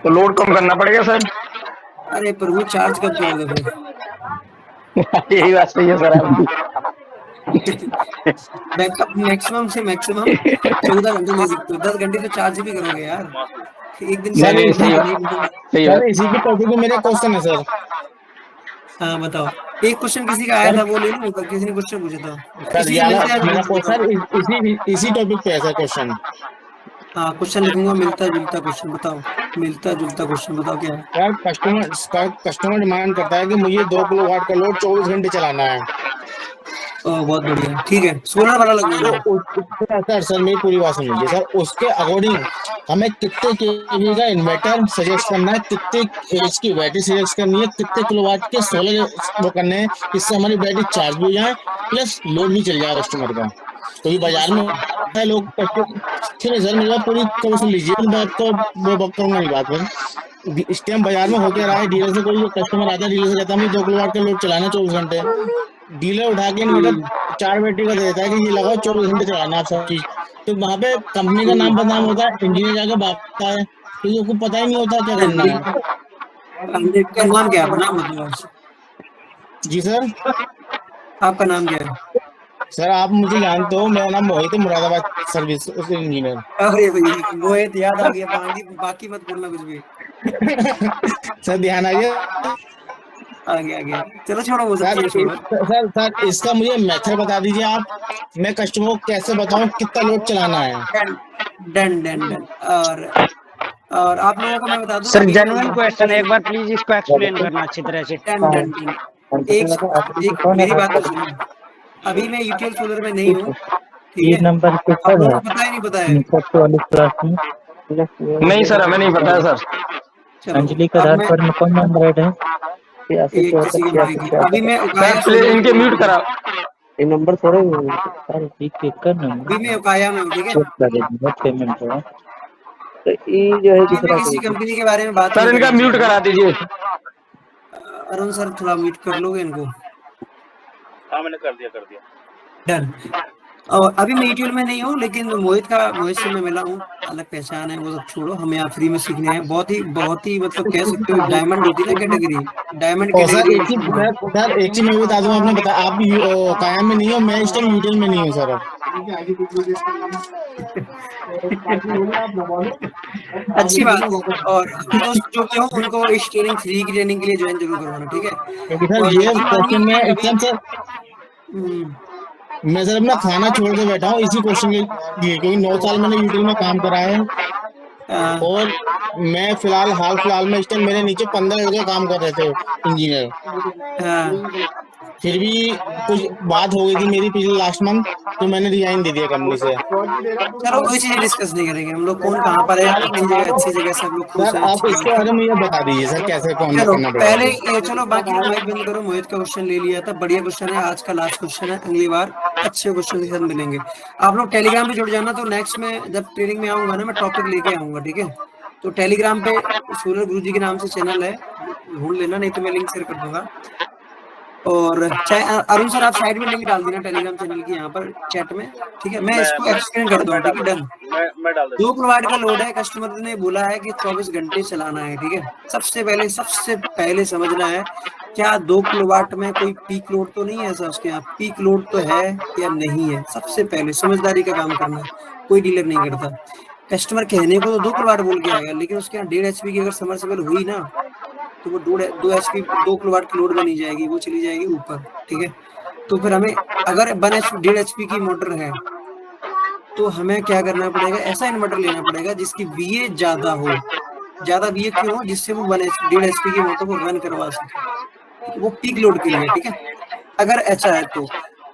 तो लोड कम करना पड़ेगा सर। अरे पर वो चार्ज कब करोगे फिर। यही बात सही है सर आपकी। बैकअप मैक्सिमम से मैक्सिमम 14 घंटे ले सकते हो, 10 घंटे तो चार्ज भी करोगे यार, एक दिन नहीं नहीं सही सर इसी के टॉपिक में मेरा क्वेश्चन है सर। हाँ बताओ, एक क्वेश्चन किसी का आया था वो ले लो, किसी ने क्वेश्चन पूछा था सर इसी टॉपिक पे है सर क्वेश्चन। हाँ क्वेश्चन लिखूंगा, मिलता जुलता क्वेश्चन बताओ, मिलता जुलता क्वेश्चन बताओ क्या है। यार कस्टमर डिमांड करता है कि मुझे 2 किलोवाट का लोड 24 घंटे चलाना है। बहुत बढ़िया, ठीक है, सोलर वाला लगवाना है। सर मेरी पूरी बात सुन लीजिए सर, उसके अकॉर्डिंग हमें कितने केवी का इन्वर्टर सजेस्ट करना है, कितने एच की बैटरी सजेस्ट करनी है, कितने किलोवाट के सोलर वो करने हैं, इससे हमारी बैटरी चार्ज भी हो जाए प्लस लोड भी चल जाए कस्टमर का। तो ये बाजार में लोग ठीक है सर, मेरी बात पूरी कवर सुन लीजिए, बात तो वो करूंगा नहीं बात पर। इस टाइम बाजार में होकर रहा है, डीलर से कोई कस्टमर आता है, डीलर से कहता है 2 किलोवाट का लोड चलाना 24 घंटे, डीलर उठा के इन्वर्टर 4 बैटरी का देता है कि ये लगाओ 24 घंटे चलाना आप सब चीज। तो वहाँ पे कंपनी का नाम बदनाम होता है, इंजीनियर जाके भागता है, तो ये पता ही नहीं होता क्या करना है। नाम क्या है, नाम बताओ। जी सर, आपका नाम क्या है। सर आप मुझे जानते हो, मेरा नाम मोहित है, मुरादाबाद सर्विस इंजीनियर। अरे भाई मोहित याद आ गया, बाकी मत बोलना कुछ भी। सर ध्यान आ गया, आ गया, चलो छोड़ो वो सब चीजें। सर इसका मुझे मेथड बता दीजिए आप, मैं कस्टमर को कैसे बताऊं कितना लोड चलाना है। डन। और आप लोगों को मैं बता दूं सर, जेन्युइन क्वेश्चन है, एक बार प्लीज इसको एक्सप्लेन करना अच्छी तरह से। डन। एक मेरी बात तो सुनो, अभी मैं यूटीएल सोलर में नहीं हूँ, ठीक है। आप लोगों को पता ही नहीं पता है। नहीं सर, हमें नहीं पता है सर। अंजलि का आधार कार्ड में कौन नाम राइट है, अभी मैं इनके म्यूट करा, ये नंबर थोड़े अभी मैं उकाया में हूँ, ठीक है। पेमेंट है तो ये जो है दूसरा किसी कंपनी के बारे में बात सर इनका म्यूट करा दीजिए। अरुण सर थोड़ा म्यूट कर लोगे इनको। हाँ मैंने कर दिया डन। और अभी मैं यूट्यूब में नहीं हूँ, लेकिन मोहित से मैं मिला हूँ, अलग पहचान है, वो सब छोड़ो, हमें यहाँ फ्री में सीखने हैं। बहुत ही मतलब कह सकते हो डायमंड होती है ना कैटेगरी, डायमंड कैटेगरी। एक चीज मैं बता दूं, आपने बताया आप कायम में नहीं हो, मैं इस टाइम यूट्यूब में नहीं हूँ सर। अच्छी बात। और दोस्त जो भी हो उनको इस ट्रेनिंग फ्री की ट्रेनिंग के लिए ज्वाइन जरूर करवाना, ठीक है। मैं सर अपना खाना छोड़ के बैठा हूँ इसी क्वेश्चन के लिए, क्योंकि 9 साल मैंने यूट्यूब में काम करा है और मैं फिलहाल हाल फिलहाल में इस टाइम मेरे नीचे 15 लड़के काम कर रहे थे इंजीनियर, हाँ फिर भी कुछ बात हो गई थी मेरी पिछले लास्ट मंथ, तो मैंने रिजाइन दे दिया कंपनी से। चलो कोई चीज डिस्कस नहीं करेंगे हम लोग, कौन कहाँ पर है, कितनी जगह अच्छी जगह सब लोग खुश सर हैं, आप अच्छी इसके बात बारे है। में ये बता दीजिए सर कैसे कौन चलो करना पहले पड़ेगा। ये, चलो बाकी माइक बंद करो, मोहित का क्वेश्चन ले लिया था, बढ़िया क्वेश्चन है, आज का लास्ट क्वेश्चन है, अगली बार अच्छे क्वेश्चन के साथ मिलेंगे। आप लोग टेलीग्राम पे जुड़ जाना, तो नेक्स्ट में जब ट्रेनिंग में आऊंगा ना मैं टॉपिक लेके आऊंगा, ठीक है। तो टेलीग्राम पे सूरज गुरु जी के नाम से चैनल है, ढूंढ लेना, नहीं तो मैं लिंक शेयर कर दूंगा। और अरुण सर आप साइड में लिंक डाल देना टेलीग्राम चैनल की यहाँ पर चैट में, ठीक है। मैं इसको एक्सप्लेन कर दूंगा, ठीक है, डन। मैं डाल देता 2 किलोवाट का लोड है, कस्टमर ने बोला है कि 24 घंटे चलाना है, ठीक है। सबसे पहले समझना है क्या 2 किलोवाट में कोई पीक लोड तो नहीं है सर, उसके यहाँ पीक लोड तो है या नहीं है, सबसे पहले समझदारी का काम करना है, कोई डीलर नहीं करता। कस्टमर कहने को तो 2 किलोवाट बोल के आएगा, लेकिन उसके यहाँ 1.5 HP की अगर समरसेबल हुई ना, तो वो 2 HP 2 किलोवाट की लोड में नहीं जाएगी, वो चली जाएगी ऊपर, ठीक है। तो फिर हमें अगर 1.5 HP की मोटर है, तो हमें क्या करना पड़ेगा, ऐसा इन्वर्टर लेना पड़ेगा जिसकी VA ज्यादा हो। ज्यादा VA क्यों हो, जिससे वो 1.5 HP की मोटर को रन करवा सके, वो पीक लोड के लिए, ठीक है। अगर ऐसा है तो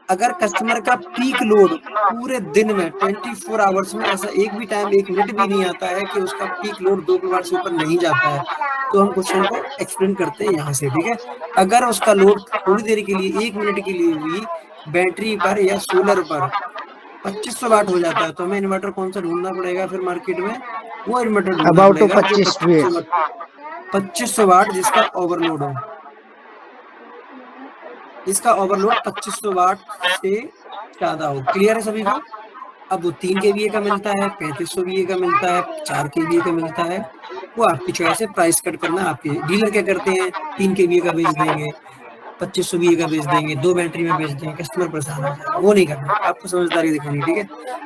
अगर कस्टमर का पीक लोड पूरे दिन में 24 आवर्स में ऐसा एक भी टाइम 1 मिनट भी नहीं आता है कि उसका पीक लोड 2 किलोवाट से ऊपर नहीं जाता है, तो हम क्वेश्चन को एक्सप्लेन करते हैं यहाँ से, ठीक है। अगर उसका लोड थोड़ी देर के लिए 1 मिनट के लिए भी बैटरी पर या सोलर पर 2500 वाट हो जाता है, तो हमें इन्वर्टर कौन सा ढूंढना पड़ेगा फिर मार्केट में, वो इन्वर्टर ढूंढना अबाउट पड़ेगा 25 वाट जिसका ओवरलोड हो, इसका ओवरलोड 2500 वाट से ज्यादा हो। क्लियर है सभी को? अब वो 3 kVA का मिलता है, 3500 VA का मिलता है, 4 kVA का मिलता है, वो आपकी चॉइस है, प्राइस कट करना आपके। डीलर क्या करते हैं, 3 kVA का बेच देंगे, 2500 VA का बेच देंगे, 2 बैटरी में बेच देंगे, कस्टमर परेशान हो जाएगा, वो नहीं करना, आपको समझदारी दिखानी, ठीक है।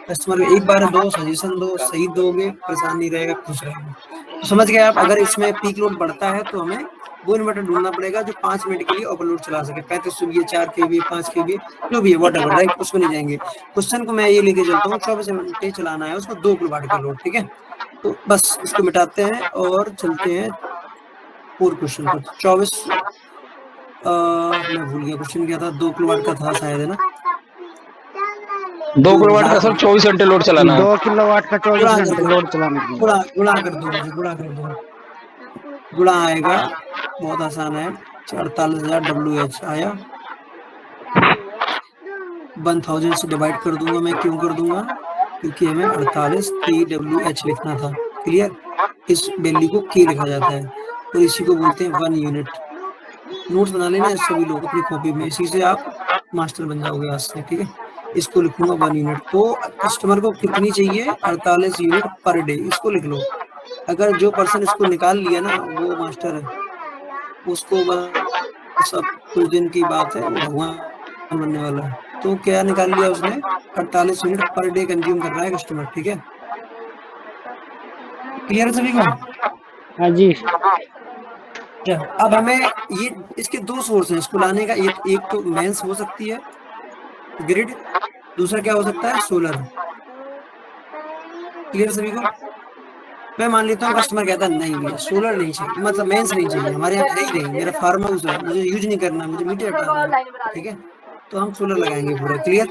कस्टमर को एक बार दो, सजेशन दो, सही दोगे, परेशान नहीं रहेगा, खुश रहेगा। तो समझ गए आप। अगर इसमें पीक लोड बढ़ता है तो हमें वो इन्वर्टर ढूंढना पड़ेगा जो 5 मिनट के लिए ओवरलोड चला सके, 3500 VA, 4 kVA, 5 kVA, जो भी है व्हाटएवर, राइट, उसमें नहीं जाएंगे। क्वेश्चन को मैं ये लेके चलता हूँ, 24 घंटे चलाना है उसको, 2 किलोवाट का लोड, ठीक है। तो बस इसको मिटाते हैं और चलते हैं और क्वेश्चन पर। 24 मैं भूल गया क्वेश्चन क्या था, 2 किलोवाट का था शायद, है ना। 2 किलोवाट का सर 24 घंटे लोड चलाना है। 2 किलोवाट का 24 घंटे लोड चलाने के लिए गुणा कर दो मुझे, गुणा कर दो, गुणा आएगा, बहुत आसान है, 48,000 WH आया, 1000 से डिवाइड कर दूंगा मैं, क्यों कर दूंगा, क्योंकि हमें 48 kWh लिखना था, क्लियर। इस वैल्यू को K लिखा जाता है और इसी को बोलते हैं 1 यूनिट। नोट्स बना लेना सभी लोग अपनी कॉपी में, इसी से आप मास्टर बन जाओगे आज से, ठीक है। इसको लिखूंगा 1 यूनिट, तो कस्टमर को कितनी चाहिए, 48 यूनिट पर डे, इसको लिख लो। अगर जो पर्सन इसको निकाल लिया ना, वो मास्टर है, उसको बस अब कुछ दिन की बात है, भगवान बनने वाला है। तो क्या निकाल लिया उसने, 48 यूनिट पर डे कंज्यूम कर रहा है कस्टमर, ठीक है। क्लियर है सभी को? हाँ जी। अब हमें ये इसके 2 सोर्स हैं इसको लाने का, एक तो मेंस हो सकती है ग्रिड, दूसरा क्या हो सकता है, सोलर। क्लियर सभी को? मैं मान लेता हूँ कस्टमर कहता है नहीं भैया सोलर नहीं चाहिए, मतलब मेंस नहीं चाहिए, हमारे यहाँ है ही नहीं, मेरा फार्म हाउस है, मुझे यूज नहीं करना, मुझे मीटर हटाना है, ठीक है। तो हम सोलर लगाएंगे पूरा, क्लियर।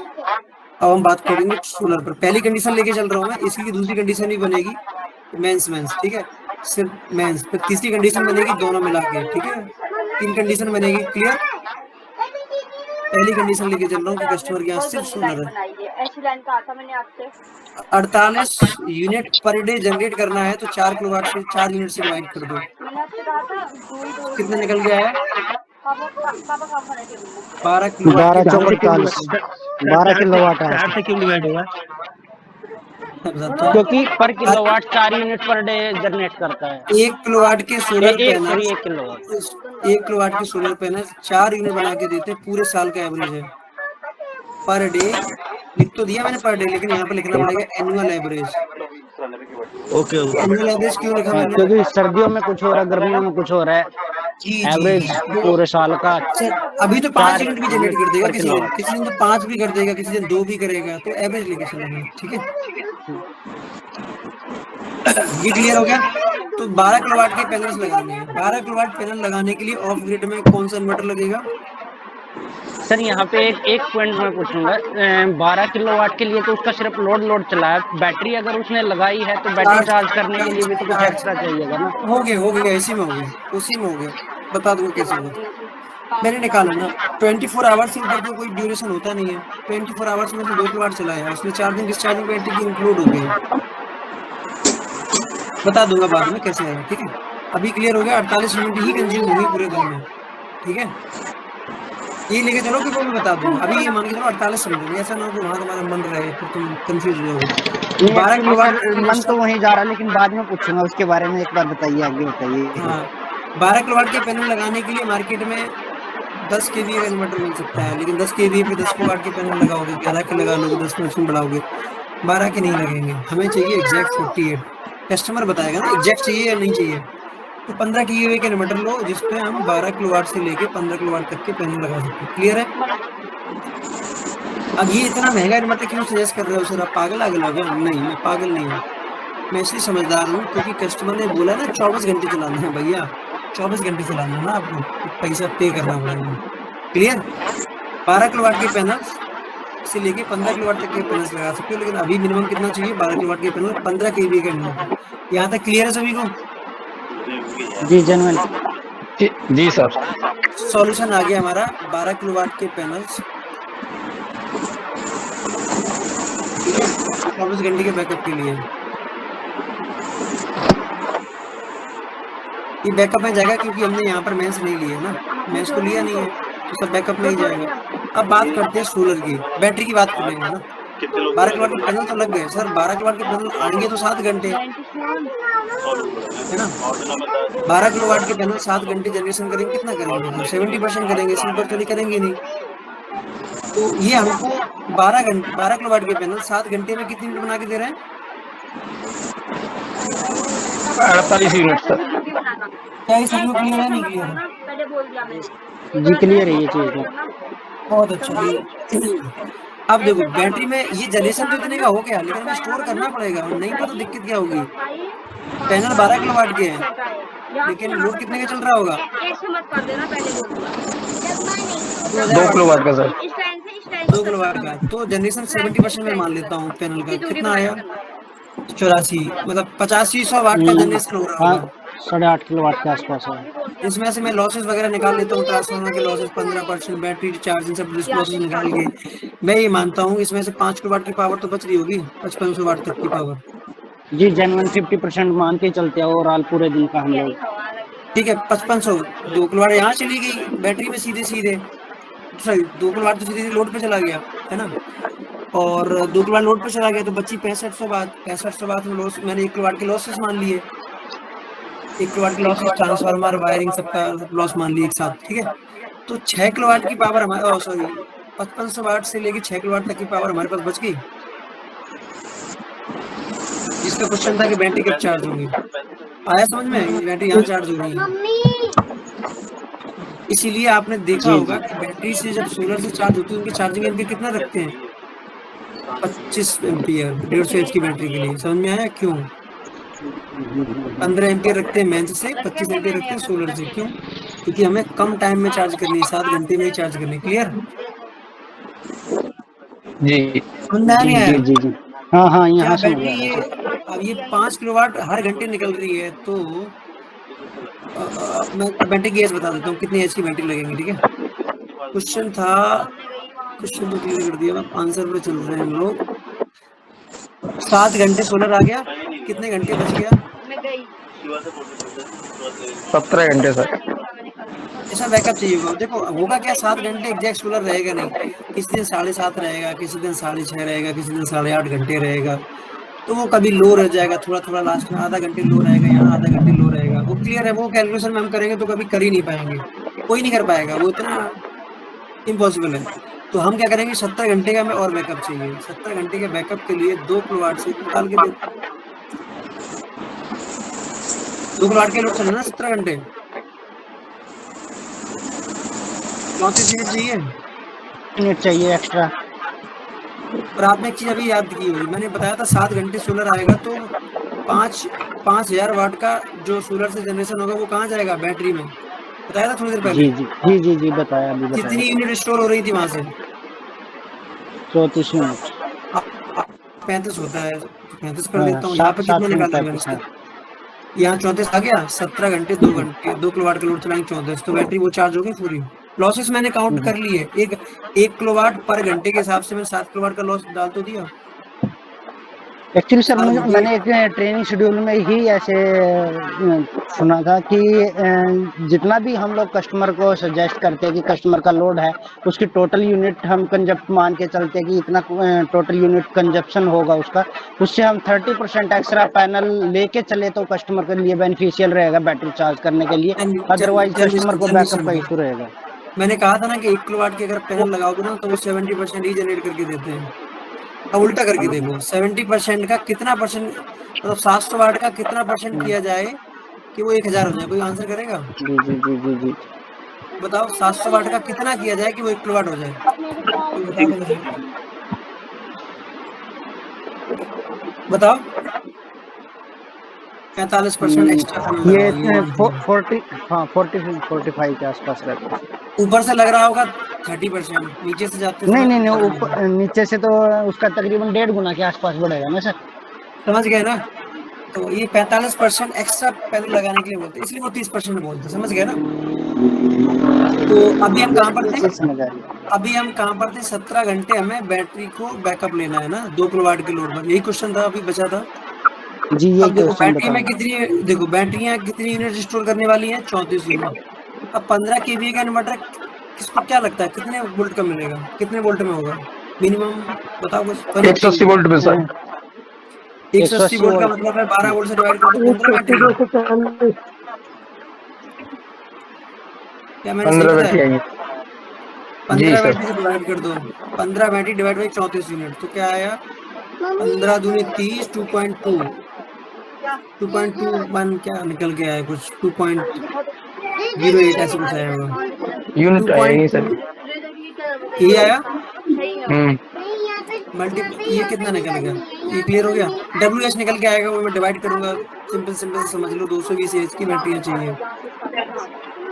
अब हम बात करेंगे सोलर पर, पहली कंडीशन लेके चल रहा हूँ मैं, इसकी की दूसरी कंडीशन भी बनेगी मेंस, ठीक है, सिर्फ मेंस, फिर तीसरी कंडीशन बनेगी दोनों मिला के, ठीक है। 3 कंडीशन बनेगी, क्लियर। पहली कंडीशन लेके चल रहा हूँ कि कस्टमर के यहाँ सिर्फ सोलर है, 48 यूनिट पर डे जनरेट करना है, तो 4 किलोवाट से 4 यूनिट से डिवाइड कर दो, कितना निकल गया है, 12 किलोवाट, 12 किलोवाट है, 4 से क्यों डिवाइड होगा, क्योंकि पर kilowatt 4 unit per day generate करता है। 1 किलोवाट के सोलर पैनल, 1 किलोवाट 1 किलोवाट के सोलर पैनल 4 यूनिट बना के देते हैं, पूरे साल का एवरेज है पर डे। लिख तो दिया मैंने पर डे, लेकिन यहाँ पे लिखना पड़ेगा annual average. Okay annual average क्यों लिखा मैंने, क्योंकि सर्दियों में कुछ हो रहा है, गर्मियों में कुछ हो रहा है, एवरेज पूरे साल का। अभी तो 5 यूनिट भी जनरेट कर देगा किसी दिन तो 5 भी कर देगा, किसी दिन 2 भी करेगा, तो एवरेज लेके चलेंगे, ठीक है। ये क्लियर हो गया। तो 12 किलोवाट के पैनल्स लगाने हैं। 12 किलोवाट पैनल लगाने के लिए ऑफ ग्रिड में कौन सा इन्वर्टर लगेगा? सर यहाँ पे एक पॉइंट मैं पूछूंगा, 12 किलोवाट के लिए तो उसका सिर्फ लोड चला है, बैटरी अगर उसने लगाई है तो बैटरी चार्ज करने के लिए भी तो कुछ एक्स्ट्रा चाहिएगा ना? हो गया इसी में हो गया, उसी में हो गया, बता दूंगा कैसे होगा। मैंने निकाला ना 24 आवर्स से ऊपर तो कोई ड्यूरेशन होता नहीं है। 24 आवर्स में तो 2 किलोवाट चला है, उसमें चार्जिंग डिस्चार्जिंग बैटरी की इंक्लूड हो गई है। बता दूंगा बाद में कैसे है, ठीक है। अभी क्लियर हो गया, 48 यूनिट ही कंज्यूम हुई पूरे दिन में, ठीक है। ये लेके चलो कि वो मैं बता दूं। अभी ये मान के चलो 48 मिनट, ऐसा ना हो कि वहाँ तुम्हारा मन रहे फिर तुम कंफ्यूज हो जाओगे। 12 किलोवाट मन तो वहीं जा रहा है, लेकिन बाद में पूछूंगा उसके बारे में। एक बार बताइए, आगे बताइए। हाँ, 12 किलोवाट के पैनल लगाने के लिए मार्केट में 10 kVA का इन्वर्टर मिल सकता है, लेकिन 10 kVA पे 10 किलोवाट के पैनल लगाओगे, 11 के लगा लोगे, 10% बढ़ाओगे, 12 के नहीं लगेंगे। हमें चाहिए एग्जैक्ट 48। कस्टमर बताएगा ना एग्जैक्ट चाहिए या नहीं चाहिए। तो 15 kVA का इन्वर्टर लो, जिसपे हम 12 किलोवाट से लेके 15 किलोवाट तक के पैनल लगा सकते हैं। क्लियर है? अब ये इतना महंगा इन्वर्टर क्यों सजेस्ट कर रहे हो सर? आप पागल आगल हो गया? नहीं, मैं पागल नहीं हूँ, मैं इसलिए समझदार हूँ क्योंकि कस्टमर ने बोला ना 24 घंटे चलाना है भैया, 24 घंटे चलाना है ना, आपको पैसा पे करना पड़ेगा। क्लियर? 12 किलोवाट के पैनल से लेके 15 किलोवाट तक के पैनल्स लगा सकते हो, लेकिन अभी मिनिमम कितना चाहिए? 12 किलोवाट के पैनल, 15 kVA का इन्वर्टर। यहाँ तक क्लियर है सभी को? जी जनवन जी सर। सॉल्यूशन आ गया हमारा 12 किलोवाट के पैनल्स, 24 घंटे के बैकअप के लिए। ये बैकअप में जाएगा क्योंकि हमने यहाँ पर मेंस नहीं लिया ना, मेंस को लिया नहीं है तो सब बैकअप में ही जाएगा। अब बात करते हैं सोलर की, बैटरी की बात कर लेंगे ना। 12 किलोवाट के पैनल तो लग गए सर, 12 किलोवाट के पैनल आएंगे तो 7 घंटे है ना। 12 किलोवाट के पैनल 7 घंटे जनरेशन करेंगे, कितना करेंगे? 70% करेंगे, सिंपल चली करेंगे नहीं। तो ये हमको 12 किलोवाट के पैनल 7 घंटे में कितनी यूनिट बना के दे रहे हैं? 48 यूनिट सर। क्या ये सभी को क्लियर है? नहीं क्लियर है? जी क्लियर है ये चीज, बहुत अच्छा। अब देखो बैटरी में ये जनरेशन तो इतने का हो गया, लेकिन हमें स्टोर करना पड़ेगा, नहीं तो दिक्कत क्या होगी? पैनल 12 किलोवाट के हैं, लेकिन लोड कितने का चल रहा होगा? 2 किलोवाट का सर। 2 किलोवाट का, तो जनरेशन 70% में मान लेता हूँ पैनल का। कितना आया? 84, मतलब 8500 वाट का जनरेशन हो रहा होगा। 8.5 किलोवाट के आसपास है। इसमें से मैं लॉसेस वगैरह निकाल लेता हूँ, ट्रांसफार्मर के लॉसेस 15%, बैटरी चार्जिंग सब लॉसेस निकाल के मैं ये मानता हूँ इसमें से 5 किलोवाट की पावर तो बच रही होगी, 5500 वाट तक की पावर। जी जनवन 50% मान के चलते हैं ओवरऑल पूरे दिन का हम लोग। ठीक है, 5500, 2 किलोवाट यहाँ चली गई बैटरी में सीधे, सॉरी 2 किलोवाट तो सीधे लोड पे चला गया है ना, और 2 किलोवाट लोड पे चला गया तो बची 6500 वाट। 6500 वाट में लॉस, मैंने 1 किलोवाट के लॉसेस मान लिए, 1 किलोवाट के लॉसेस, ट्रांसफार्मर वायरिंग सबका लॉस मान लिए एक साथ, ठीक है। तो 6 किलोवाट की पावर हमारे, सॉरी 5500 वाट से लेके 6 किलोवाट तक की पावर हमारे पास बच गई। इसका क्वेश्चन था कि बैटरी कब चार्ज होगी, आया समझ में? बैटरी यहाँ चार्ज हो रही है, इसीलिए आपने देखा होगा कि बैटरी से जब सोलर से चार्ज होती है उनकी चार्जिंग एम्पियर कितना रखते हैं? 25 एम्पियर 150 एच की बैटरी के लिए। समझ में आया क्यों? 15 एम्पियर रखते हैं मेंस से, 25 एम्पियर रखते हैं सोलर से। क्यों? क्योंकि हमें कम टाइम में चार्ज करनी है, 7 घंटे में ही चार्ज करनी है। क्लियर? जी समझ में नहीं आया? जी जी हाँ यहाँ से बैटरी अब ये 5 किलोवाट हर घंटे निकल रही है, तो मैं बैटरी की एज बता देता हूँ कितनी एज की बैटरी लगेंगी, ठीक है। क्वेश्चन था, क्वेश्चन तो क्लियर कर दिया, आंसर पे चल रहे हैं हम लोग। 7 घंटे सोलर आ गया, कितने घंटे बच गया? 17 घंटे सर। ऐसा बैकअप चाहिए होगा। देखो होगा क्या, 7 घंटे एग्जैक्ट सोलर रहेगा नहीं, किसी दिन 7.5 रहेगा, किसी दिन 6.5 रहेगा, किसी दिन 8.5 घंटे रहेगा, तो वो कभी लो रह जाएगा, थोड़ा थोड़ा लास्ट में आधा घंटे लो रहेगा, यहाँ आधा घंटे लो रहेगा। वो क्लियर है, वो कैलकुलेशन में हम करेंगे तो कभी कर ही नहीं पाएंगे, कोई नहीं कर पाएगा, वो इतना इम्पॉसिबल है। तो हम क्या करेंगे, 70 घंटे का हमें और बैकअप चाहिए। 70 घंटे के बैकअप के लिए 2 किलोवाट से निकाल के 2 किलोवाट के लोड चलना ना 70 घंटे, 34 मिनट चाहिए, मिनट चाहिए एक्स्ट्रा। और आपने एक चीज अभी याद की होगी, मैंने बताया था 7 घंटे सोलर आएगा तो 5 5000 वाट का जो सोलर से जनरेशन होगा वो कहाँ जाएगा? बैटरी में। बताया था थोड़ी देर पहले। जी जी जी जी जी बताया, अभी कितनी बताया यूनिट स्टोर हो रही थी वहां से? 34 यूनिट। 35 होता है, 35 कर हाँ, देता हूँ। यहाँ पे कितना 7 में निकाला है मैंने 35 इसका? है। यहाँ 34 आ गया। 17 घंटे 2 घंटे 2 किलोवाट का लोड चलाएंगे 34, तो बैटरी वो चार्ज होगी पूरी। लॉसेस मैंने काउंट कर लिए। एक किलोवाट पर घंटे के हिसाब से मैंने 7 किलोवाट का लॉस डाल तो दिया। एक्चुअली सर 7 घंटे मैंने एक ट्रेनिंग शेड्यूल में ही ऐसे सुना था कि जितना भी हम लोग कस्टमर को सजेस्ट करते हैं कि कस्टमर का लोड है, उसकी टोटल यूनिट हम कंजप्ट मान के चलते हैं कि इतना टोटल यूनिट कंजप्शन होगा उसका, उससे हम 30% एक्स्ट्रा पैनल लेके चले तो कस्टमर के लिए बेनिफिशियल रहेगा बैटरी चार्ज करने के लिए, अदरवाइज कस्टमर को बैकअप का इशू रहेगा। मैंने कहा था ना कि 1 किलोवाट के अगर पैनल लगाओगे ना तो वो 70% ही जनरेट करके देते हैं। अब उल्टा करके देखो, 70% का कितना परसेंट, मतलब 700 वाट का कितना परसेंट किया जाए कि वो 1000 हो जाए? कोई आंसर करेगा? जी जी जी जी जी बताओ 700 वाट का कितना किया जाए कि वो 1 किलोवाट हो जाए? कोई बता दो मुझे। बताओ। 45% एक्स्ट्रा पैनल ये लगाओ। 45 के आसपास रहता है। ऊपर से लग रहा होगा 30%, नीचे से जाते नहीं समय नहीं नहीं, पता ऊपर नीचे से तो उसका तकरीबन 1.5 गुना के आसपास बढ़ेगा ना सर। समझ गए ना? तो ये 45% एक्स्ट्रा पैनल लगाने के लिए बोलते हैं, इसलिए वो 30% बोलते हैं। समझ गए ना? तो अभी हम कहाँ पर थे? समझ आया। अभी हम कहाँ पर थे? 17 घंटे हमें बैटरी को बैकअप लेना है ना 2 किलोवाट के लोड पर। यही क्वेश्चन था, अभी बचा था। जी ये अब देखो क्वेश्चन बैटरी में बताओ। कितनी, देखो बैटरियां कितनी यूनिट स्टोर करने वाली है? 34 यूनिट। अब 15 केवीए का इन्वर्टर किसको क्या लगता है कितने वोल्ट का मिलेगा? कितने वोल्ट में होगा मिनिमम? बताओ कुछ। 180 वोल्ट पे सर। 180 वोल्ट का मतलब है 12 वोल्ट से डिवाइड कर दो 15 बैटरी। क्या मैंने सही 15 बैटरी बताया? आएंगे। 15 बैटरी से डिवाइड कर दो। 15 बैटरी डिवाइड बाई 34 यूनिट, तो क्या आया? 15 दूनी 30, 2.21 क्या निकल के आया? कुछ 2.08 ऐसे कुछ आया होगा। यूनिट आएगी सर। 2.2 ये आया। ये कितना निकल गया? ये क्लियर हो गया? WH निकल के आएगा, वो मैं डिवाइड करूंगा। सिंपल सिंपल से समझ लो, 220 एच की बैटरियां चाहिए।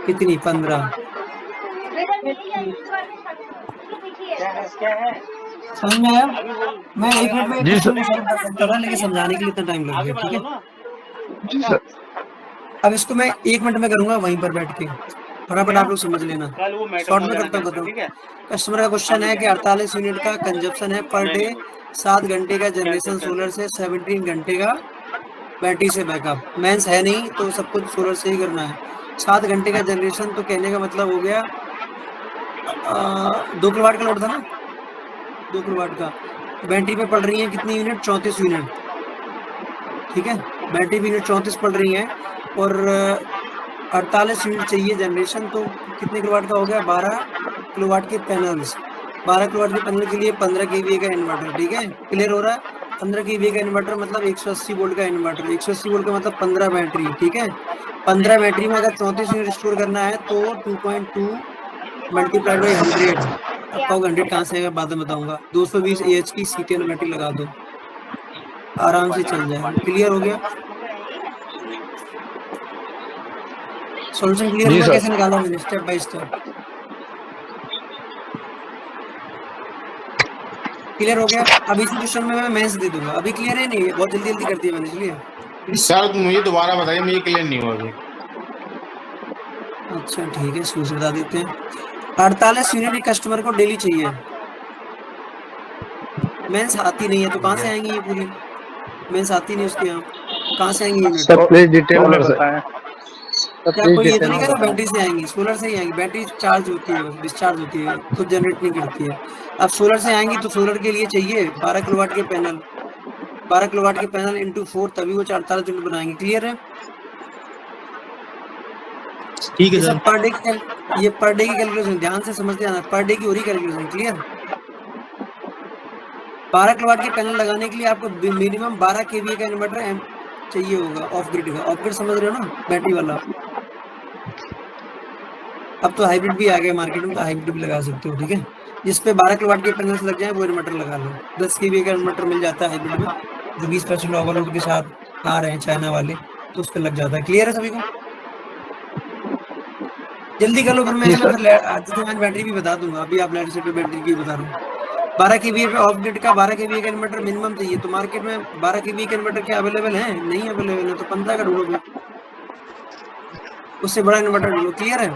कितनी? 15। समझ में आया? मैं 1 मिनट में जी सर। क्वेश्चन सॉल्व कर सकता था, लेकिन समझाने के लिए इतना टाइम लग गया। ठीक है, जी सर। अब इसको मैं 1 मिनट में करूंगा वहीं पर बैठ के, फटाफट आप लोग समझ लेना। शॉर्ट में करता हूँ। कस्टमर का क्वेश्चन है कि 48 यूनिट का कंजप्शन है पर डे, 7 घंटे का जनरेशन सोलर से, 17 घंटे का बैटरी से बैकअप। मेंस है नहीं तो सब कुछ सोलर से ही करना है। 7 घंटे का जनरेशन, तो कहने का मतलब हो गया 2 किलोवाट का लोड था ना, 2 किलोवाट का। बैटरी पे पड़ रही है कितनी यूनिट? 34 यूनिट। ठीक है, बैटरी भी यूनिट 34 पड़ रही है और 48 यूनिट चाहिए जनरेशन, तो कितने किलोवाट का हो गया? 12 किलोवाट के पैनल्स। 12 किलोवाट के पैनल के लिए 15 केवीए का इन्वर्टर। ठीक है, क्लियर हो रहा है? 15 केवीए का इन्वर्टर मतलब 180 वोल्ट का इन्वर्टर। 180 वोल्ट का मतलब 15 बैटरी। ठीक है, 15 बैटरी में अगर 34 यूनिट स्टोर करना है तो 2.2 मल्टीप्लाइड बाई 100। आपका 100 कहाँ से आएगा बाद में बताऊंगा। 220 AH की CTN बैटरी लगा दो, आराम से चल जाएगा। क्लियर हो गया? सॉल्यूशन क्लियर जी हुआ? सर। कैसे निकाला मैंने स्टेप बाय स्टेप? क्लियर हो गया? अब इसी क्वेश्चन में मैं मेंस दे दूंगा। अभी क्लियर है? नहीं, बहुत जल्दी जल्दी कर दिया मैंने इसलिए। सर मुझे दोबारा बताइए, मुझे क्लियर नहीं हुआ अभी। अच्छा ठीक है, शुरू से बता देते हैं। 48 यूनिट कस्टमर को डेली चाहिए। मेंस आती नहीं है तो कहाँ से आएंगी ये पूरी? मेंस आती नहीं उसके यहाँ, कहाँ से आएंगी यूनिट? सर प्लीज डिटेल में बताएं। क्या कोई ये तो नहीं कह रहा बैटरी से आएंगी? सोलर से ही आएंगी। बैटरी चार्ज होती है, बस डिस्चार्ज होती है, खुद जनरेट नहीं करती है। अब सोलर से आएंगी तो सोलर के लिए चाहिए 12 किलोवाट के पैनल। 12 किलोवाट के पैनल इंटू 4, तभी वो 48 यूनिट बनाएंगे। क्लियर है? ठीक है ये सर। सब पर डे की, ये पर डे की कैलकुलेशन ध्यान से समझते आना। पर डे की हो रही कैलकुलेशन। क्लियर? 12 किलोवाट के पैनल लगाने के लिए आपको मिनिमम 12 केवीए का इन्वर्टर चाहिए होगा, ऑफ ग्रिड का। ऑफ ग्रिड समझ रहे हो ना, बैटरी वाला। अब तो हाइब्रिड भी आ गया मार्केट में, तो हाइब्रिड भी लगा सकते हो। ठीक है, जिस पे 12 किलोवाट के पैनल्स लग जाए वो इन्वर्टर लगा लो। 10 केवीए का इन्वर्टर मिल जाता है हाइब्रिड में, जो 20% ओवरलोड के साथ आ रहे हैं चाइना वाले, तो उस पर लग जाता है। क्लियर है सभी को? जल्दी कर लो, फिर मैं बैटरी भी बता दूंगा। अभी आप लाइट से पे बैटरी की बता रहा हूँ। 12 kVA पे ऑफ ग्रिड का 12 kVA का इन्वर्टर मिनिमम चाहिए। तो मार्केट में 12 kVA का इन्वर्टर क्या अवेलेबल है? नहीं अवेलेबल है, तो 15 का ढूंढो, उससे बड़ा इन्वर्टर ढूंढो। क्लियर है?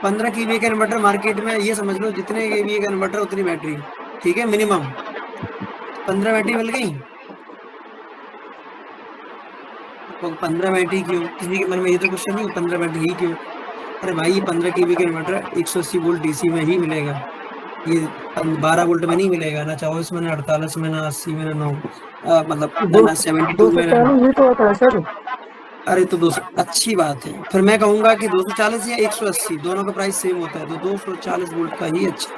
15 kVA का इन्वर्टर मार्केट में, ये समझ लो जितने kVA का इन्वर्टर उतनी बैटरी, ठीक है, मिनिमम 15 बैटरी मिल गई। तो 15 बैटरी क्यों? किसी के मन में ये तो क्वेश्चन नहीं, 15 बैटरी ही क्यों? अरे भाई, ये 15 kVA का इन्वर्टर 180 वोल्ट डीसी में ही मिलेगा, ये 12 वोल्ट में नहीं मिलेगा, ना 24 में, ना 48 में, ना 80 में, ना 9 मतलब ना 72 में। तो होता है सर। अरे तो 200 अच्छी बात है, फिर मैं कहूंगा कि 240 या 180 दोनों का प्राइस सेम होता है, तो 240 वोल्ट का ही अच्छा,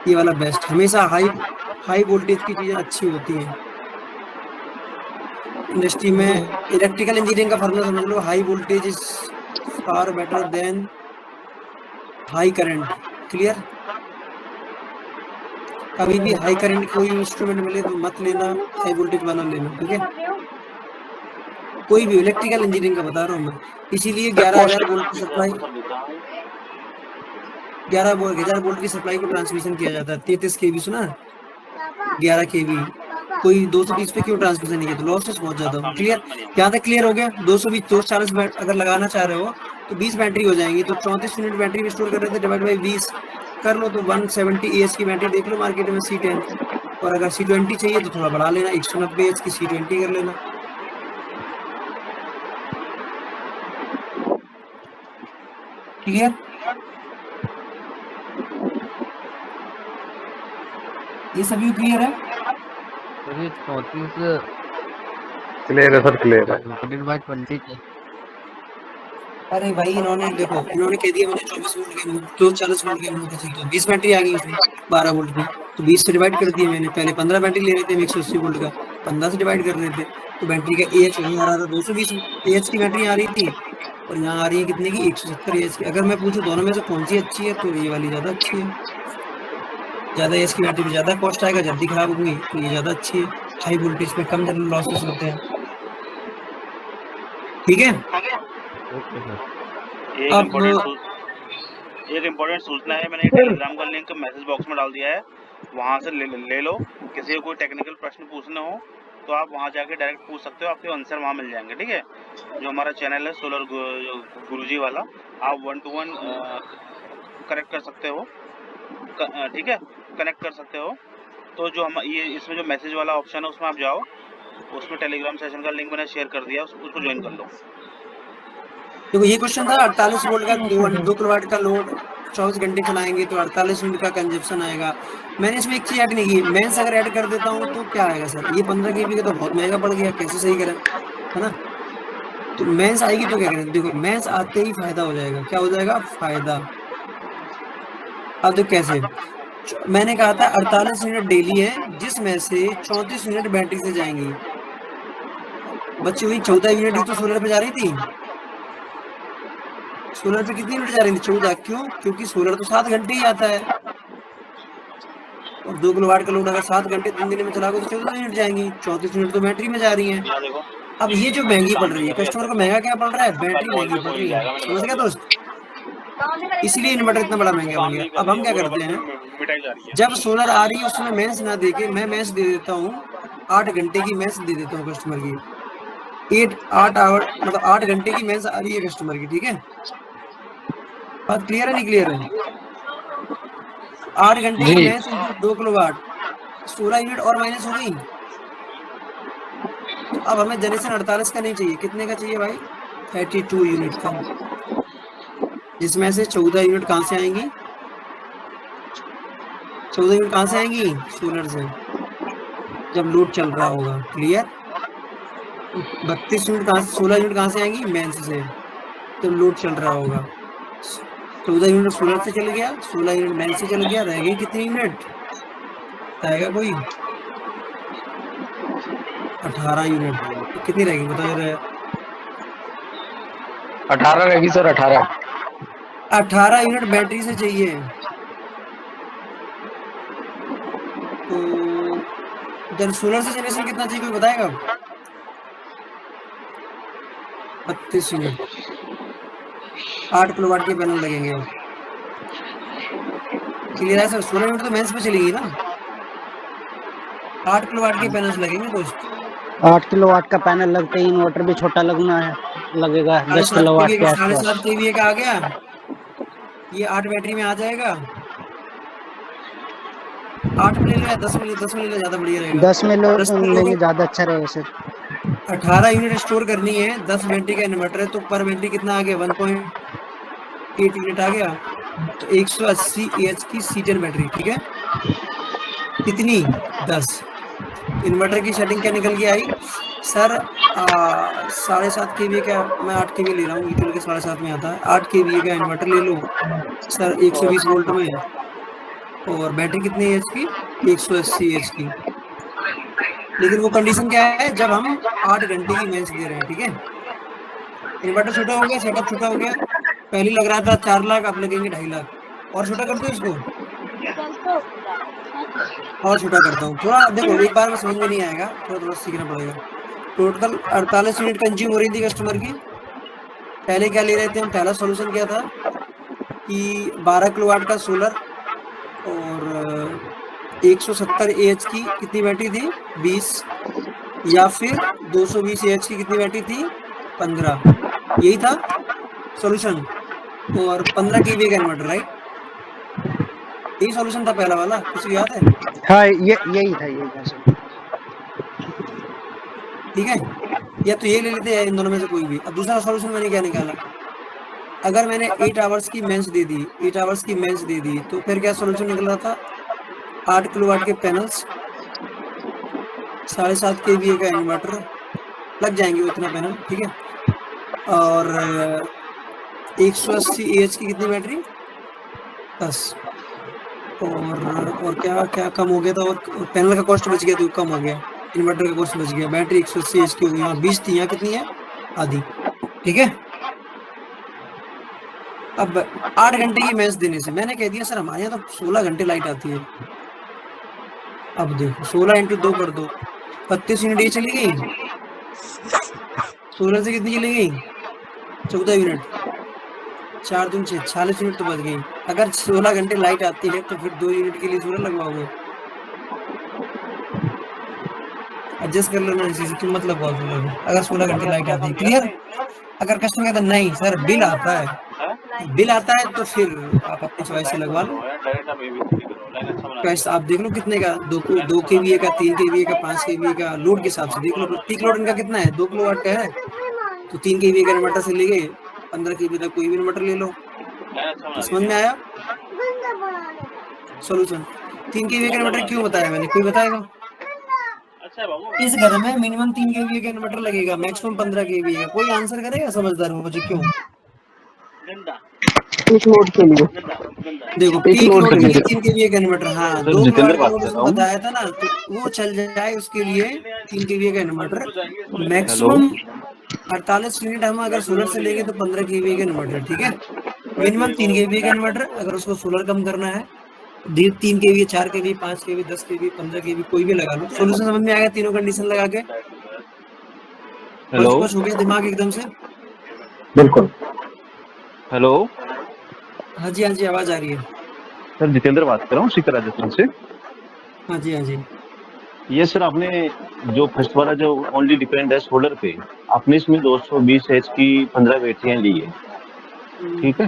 ये वाला बेस्ट। हमेशा हाई वोल्टेज की चीजें अच्छी होती हैं इंडस्ट्री में। इलेक्ट्रिकल इंजीनियरिंग का फॉर्मूला समझ लो, high voltage is far better than high current. Clear? कभी भी हाई करंट कोई इंस्ट्रूमेंट मिले तो मत लेना, हाई वोल्टेज वाला लेना, ठीक है? कोई भी इलेक्ट्रिकल इंजीनियरिंग का बता रहा हूँ मैं। इसीलिए 11,000 वोल्ट की सप्लाई, 11,000 वोल्ट की सप्लाई को ट्रांसमिशन किया जाता है। 33 kV सुना, 11 kV, कोई 230 पे क्यों ट्रांसमिशन नहीं किया? तो लॉसेस बहुत ज्यादा हो। क्लियर? यहाँ तक क्लियर हो गया? 220 240 अगर लगाना चाह रहे हो तो 20 बैटरी हो जाएंगी, तो 34 यूनिट बैटरी स्टोर कर रहे थे, डिवाइड बाई 20 कर लो, तो 170 AH की बैटरी देख लो मार्केट में C10। और अगर C20 चाहिए तो थोड़ा बढ़ा लेना, 190 AH की C20 कर लेना। क्लियर? ये सभी क्लियर है? सर ये 34 क्लियर है सर, क्लियर है। डिवाइडेड बाय 20 के। अरे भाई, इन्होंने देखो, इन्होंने कह दिया मुझे 24 वोल्ट के 240 वोल्ट के इन्वर्टर चाहिए, तो 20 बैटरी आ गई उसमें 12 वोल्ट की, तो 20 से डिवाइड कर दिया मैंने। पहले 15 बैटरी ले रहे थे 180 वोल्ट का, 15 से डिवाइड कर रहे थे, तो बैटरी का AH वहीं आ रहा था, 220 AH की बैटरी आ रही थी, और यहाँ आ रही है कितने की? 170 AH की। अगर मैं पूछूं दोनों में से कौन सी अच्छी है, तो ये वाली ज्यादा अच्छी है। ज्यादा AH की बैटरी में ज्यादा कॉस्ट आएगा, जल्दी खराब होगी, तो ये ज्यादा अच्छी है। हाई वोल्टेज में कम जनरल लॉसेस होते हैं, ठीक है? Okay sir. एक इम्पोर्टेंट सूचना है, मैंने टेलीग्राम का लिंक मैसेज बॉक्स में डाल दिया है, वहाँ से ले लो। किसी को कोई टेक्निकल प्रश्न पूछने हो तो आप वहाँ जाके डायरेक्ट पूछ सकते हो, आपके आंसर वहाँ मिल जाएंगे, ठीक है? जो हमारा चैनल है सोलर गुरुजी वाला, आप 1-to-1 कनेक्ट कर सकते हो, ठीक है, कनेक्ट कर सकते हो। तो जो हम ये इसमें जो मैसेज वाला ऑप्शन है उसमें आप जाओ, उसमें टेलीग्राम सेशन का लिंक मैंने शेयर कर दिया, उसको ज्वाइन कर लो। देखो ये क्वेश्चन था 48 वोल्ट का 2 किलोवाट का लोड 24 घंटे चलाएंगे तो 48 यूनिट का कंजप्शन आएगा। मैंने इसमें एक चीज ऐड नहीं की, मेंस अगर ऐड कर देता हूँ तो क्या आएगा सर? ये 15 kV का तो बहुत महंगा पड़ गया, कैसे सही करें, है ना? तो मेंस आएगी तो क्या करें? देखो मेंस आते ही फायदा हो जाएगा। क्या हो जाएगा? फायदा। अब देखो कैसे, मैंने कहा था 48 यूनिट डेली है, जिसमें से 34 यूनिट बैटरी से जाएंगी, बच्ची हुई 14 यूनिट ही तो सोलर पे जा रही थी। सोलर पे कितनी यूनिट जा रही थी? 14। क्यों? क्योंकि सोलर तो 7 घंटे ही आता है, और 2 किलोवाट का लोड अगर 7 घंटे 3 दिन में चलाओगे तो 14 यूनिट जाएंगी, 34 यूनिट तो बैटरी में जा रही है। अब ये जो महंगी पड़ रही है, कस्टमर को महंगा क्या पड़ रहा है? बैटरी महंगी पड़ रही है, समझ गया दोस्त? इसलिए इन्वर्टर इतना बड़ा महंगा बन गया। अब हम क्या करते हैं, जब सोलर आ रही है उसमें मैंस ना देके मैं मैंस दे देता हूँ, 8 घंटे की मैंस दे देता हूँ कस्टमर की। 8 आवर मतलब 8 घंटे की मैंस आ रही है कस्टमर की, ठीक है? बात क्लियर है नहीं क्लियर है? 8 घंटे की मैंस 2 किलोवाट, 16 यूनिट और माइनस हो गई। तो अब हमें जनरेशन 48 का नहीं चाहिए, कितने का चाहिए भाई? 32 यूनिट का, जिसमें से 14 यूनिट कहाँ से आएंगी? 14 यूनिट कहाँ से आएंगी? सोलर से, जब लोड चल रहा होगा। क्लियर? 32 यूनिट कहाँ से, 16 यूनिट कहाँ से आएंगी? मेंस से, जब लोड चल रहा होगा। 14 यूनिट सोलर से चल गया, 16 यूनिट मेंस से चल गया, रह गई कितनी यूनिट? आएगा कोई 18 यूनिट। कितनी रहेगी बताओ जरा? 18 रहेगी सर, 18 यूनिट बैटरी से चाहिए। तो जब सोलर से जनरेशन कितना चाहिए कोई बताएगा? 32 यूनिट 8 किलोवाट के पैनल लगेंगे अब। क्लियर है सर? 16 यूनिट तो मेंस पे चलेगी ना, 8 किलोवाट के पैनल्स लगेंगे दोस्त। 8 किलोवाट का पैनल लगते ही इन्वर्टर भी छोटा लगना है, लगेगा 10 किलोवाट के आसपास। 7.5 kVA का आ गया, ये 8 बैटरी में आ जाएगा। 8 में ले लो या 10 में ले लो, ज्यादा बढ़िया रहेगा। 10 में लेंगे ज्यादा अच्छा रहेगा सर। 18 यूनिट स्टोर करनी है, 10 बैटरी का इन्वर्टर है, तो पर बैटरी कितना आ गया? 1.8 यूनिट आ गया, तो 180 AH की C10 बैटरी, ठीक है। कितनी? 10। इन्वर्टर की सेटिंग क्या निकल के आई सर? 7.5 kVA का, मैं 8 kVA ले रहा हूँ, के 7.5 में आता है। 8 kVA का इन्वर्टर ले लो सर 120 वोल्ट में, और बैटरी कितनी है इसकी? 180 AH की। लेकिन वो कंडीशन क्या है? जब हम 8 घंटे की मेंस दे रहे हैं, ठीक है। इन्वर्टर छोटा हो गया, सेटअप छोटा हो गया। पहले लग रहा था 4 लाख, अब लगेंगे 2.5 लाख। और छोटा कर दो इसको, और छोटा करता हूँ थोड़ा। देखो एक बार में समझ में नहीं आएगा, थोड़ा सीखना पड़ेगा। टोटल 48 यूनिट कंज्यूम हो रही थी कस्टमर की। पहले क्या ले रहे थे हम? पहला सॉल्यूशन क्या था कि 12 किलोवाट का सोलर और 170 AH की कितनी बैटरी थी? 20, या फिर 220 AH की कितनी बैटरी थी? 15। यही था सॉल्यूशन, और 15 kVA का इन्वर्टर, राइट? यही सॉल्यूशन था पहला वाला, किसी को याद है? हाँ, यही था सर। ठीक है, या तो ये ले लेते हैं इन दोनों में से कोई भी। अब दूसरा सॉल्यूशन मैंने क्या निकाला? अगर मैंने 8 आवर्स की मेंस दे दी, 8 आवर्स की मेंस दे दी, तो फिर क्या सॉल्यूशन निकल रहा था? 8 किलोवाट के पैनल्स, 7.5 kVA का इन्वर्टर लग जाएंगे, उतना पैनल, ठीक है। और 180 AH की कितनी बैटरी? 10। और क्या कम हो गया था? और पैनल का कॉस्ट बच गया, तो कम हो गया। इन्वर्टर का कॉस्ट बच गया। बैटरी 180 AH की हो गई, यहाँ 20 थी, यहाँ कितनी है? आधी, ठीक है। अब 8 घंटे की मेंस देने से मैंने कह दिया सर हमारे यहाँ तो 16 घंटे लाइट आती है। अब देखो 16 × 2 कर दो, 32 यूनिट ये चली गई। 16 से कितनी चली गई? 14 यूनिट, 4 दूनी 6, 46 यूनिट तो बच गई। अगर 16 घंटे लाइट आती है तो फिर 2 यूनिट के लिए सोलर लगवाओगे? एडजस्ट कर लेना इसी से, तुम मत लगवाओ सोलर अगर 16 घंटे लाइट आती है। क्लियर? अगर कस्टमर कहता नहीं सर बिल आता है, तो फिर आप अपनी चॉइस से लगवा लो। प्राइस आप देख लो कितने का, 2 kVA का, 3 kVA का, 5 kVA का, लोड के हिसाब से देख लो। पीक लोड इनका कितना है? 2 किलोवाट का है, तो 3 kVA का इन्वर्टर से ले गए, 15 kVA तक कोई भी इन्वर्टर ले लो। समझ में आया सॉल्यूशन? 3 kVA का इन्वर्टर क्यों बताया मैंने? कोई बताएगा? इस घर में मिनिमम 3 kVA का इन्वर्टर लगेगा, मैक्सिमम 15 kVA का। कोई आंसर करेगा समझदार मुझे? क्यों? पीक लोड के लिए। देखो पीक लोड के लिए 3 kVA का इन्वर्टर, हाँ 2 किलोवाट का लोड बताया था ना, तो वो चल जाए उसके लिए 3 kVA का इन्वर्टर। मैक्सिमम 48 यूनिट हम अगर सोलर से लेंगे तो 15 kVA का इन्वर्टर, ठीक है। मिनिमम 3 kVA का इन्वर्टर, अगर उसको सोलर कम करना है 3 kVA, 4 kVA, 5 kVA, 10 kVA, 15 kVA कोई भी लगा लो। सॉल्यूशन समझ में आ गया? तीनों कंडीशन लगा के हेलो, हो गया दिमाग एकदम से? बिल्कुल। हेलो, हाँ जी आवाज आ रही है सर। जितेंद्र बात कर रहा हूँ सीकर राजस्थान से। हाँ जी। ये सर आपने जो फर्स्ट वाला जो ओनली डिपेंड है सोलर पे, आपने इसमें 220 H की 15 बैटरियां ली है, ठीक है।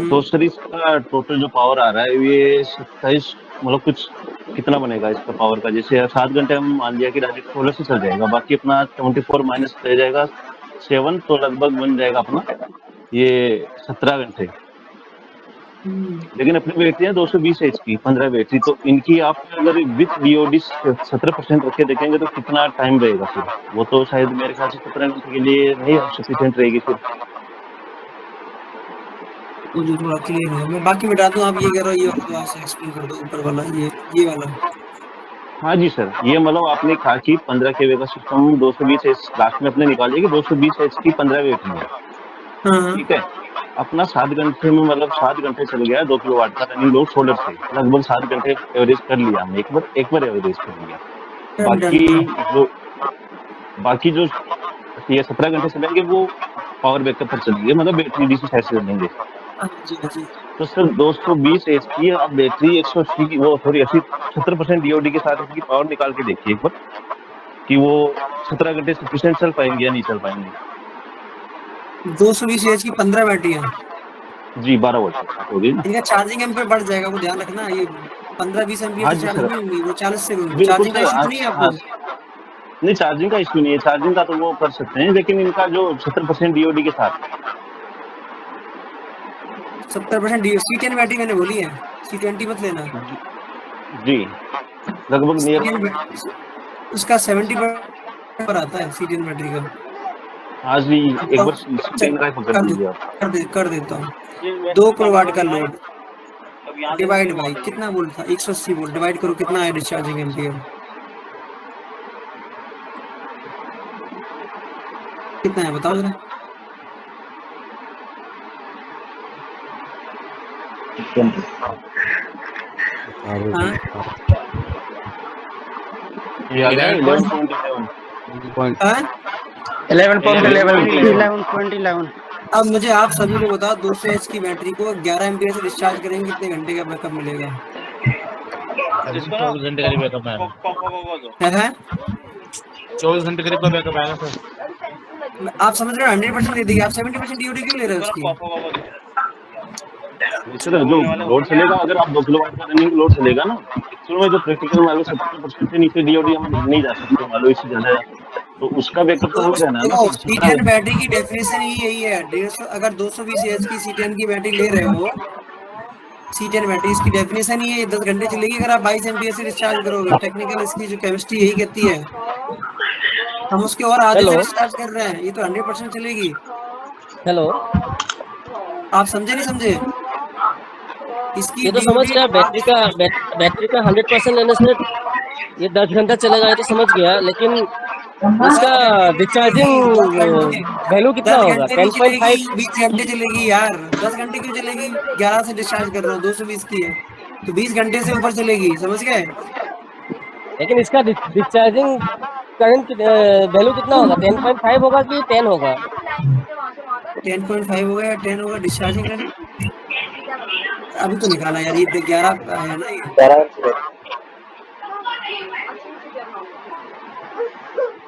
तो सर इसका टोटल जो पावर आ रहा है ये 27, मतलब कुछ कितना बनेगा इसका पावर का? जैसे 7 घंटे हम मान लिया कि डायरेक्ट सोलर से चल जाएगा, बाकी अपना 24 माइनस रह जाएगा 7, तो लगभग बन जाएगा अपना ये 17 घंटे। लेकिन अपनी बैटरी है 220 H की 15 बैटरी, तो इनकी आप अगर विथ BOD 17% रखे देखेंगे तो कितना टाइम रहेगा फिर? वो तो शायद मेरे ख्याल से 17 घंटे के लिए नहीं सफिशिएंट रहेगी फिर। मुझे थोड़ा क्लियर है, मैं बाकी मिटा दूं, आप ये कह रहे हो, ये थोड़ा सा एक्सप्लेन कर दो ऊपर वाला, ये वाला। हाँ जी सर, ये मतलब आपने कहा कि 15 kVA का सिस्टम 220 H लास्ट में अपने निकालिए कि 220 H की 15 बैटरी है, ठीक है। अपना 7 घंटे में, मतलब 7 घंटे चल गया 2 किलोवाट का रनिंग लोड सोलर से, लगभग 7 घंटे एवरेज कर लिया हमने, एक बार एवरेज कर लिया। बाकी जो या 17 घंटे चलेंगे वो पावर बैकअप पर चलेंगे, मतलब बैटरी डीसी साइड से चलेंगे। जी जी। तो सर 220 एचपी अब बैटरी 180 की वो सॉरी 70% डीओडी के साथ इसकी पावर निकाल के देखिए एक बार कि वो 17 घंटे सफिशिएंट चल पाएंगे या नहीं चल पाएंगे। 220 एच की 15 बैटरी है जी 12 वोल्ट होगी ना। इनका चार्जिंग एम्पीयर बढ़ जाएगा, वो ध्यान रखना। ये 15-20 एम्पीयर हाँ से जी चार्ज सर, नहीं होंगी, वो 40 से होंगी। बिल्कुल चार्जिंग का सर। इशू तो नहीं है आपको? नहीं चार्जिंग का इशू नहीं है, चार्जिंग का तो वो कर सकते हैं, लेकिन इनका जो 70% डीओडी के साथ 70% C10 बैटरी मैंने बोली है, C20 मत लेना जी लगभग नियर उसका 70% पर आता है C10 बैटरी का। आज भी एक बार C10 का पकड़ लीजिए आप। कर देता हूँ। 2 किलोवाट का लोड डिवाइड बाई कितना वोल्ट था, 180 वोल्ट, डिवाइड करो कितना है डिस्चार्जिंग एम्पीयर, कितना है बताओ जरा। हाँ? ये आ गया 11.11 अब मुझे आप सभी लोग बताओ 200 एच की बैटरी को 11 एम्पीयर से डिस्चार्ज करेंगे कितने घंटे का बैकअप मिलेगा? 24 घंटे करीब बैकअप आएगा। 24 घंटे करीब का बैकअप आएगा सर। आप समझ रहे हो 100% दे देगी, आप 70% डीओडी क्यों ले रहे हो उसकी? सर जो लोड चलेगा, अगर आप 2 किलोवाट का रनिंग लोड चलेगा ना, एक्चुअल में जो प्रैक्टिकल मान लो 70% से नीचे डीओडी हम नहीं जा सकते, मान लो इससे ज्यादा तो उसका बैकअप तो होगा ना। C10 बैटरी की डेफिनेशन ही यही है 150। अगर 220 एच की C10 की बैटरी ले रहे हो, C10 बैटरी इसकी डेफिनेशन ही है 10 घंटे चलेगी अगर आप 22 एम्पीयर से डिस्चार्ज करोगे। टेक्निकल इसकी जो केमिस्ट्री यही कहती है, हम उसके और आगे से डिस्चार्ज कर रहे हैं, ये तो 100% चलेगी। हेलो, आप समझे नहीं समझे? इसकी ये तो समझ गया बैटरी का 100% लेने से ये 10 घंटा चलेगा, ये तो समझ गया, लेकिन इसका डिस्चार्जिंग वैल्यू कितना होगा? 10.5 20 घंटे चलेगी यार, 10 घंटे क्यों चलेगी? 11 से डिस्चार्ज कर रहा हूँ, 220 की है तो 20 घंटे से ऊपर चलेगी, समझ गए? लेकिन इसका डिस्चार्जिंग करंट वैल्यू कितना होगा? 10.5 होगा कि 10 होगा? 10.5 होगा या 10 होगा डिस्चार्जिंग करंट? अभी तो निकाला यार, ये 11 है ना ये।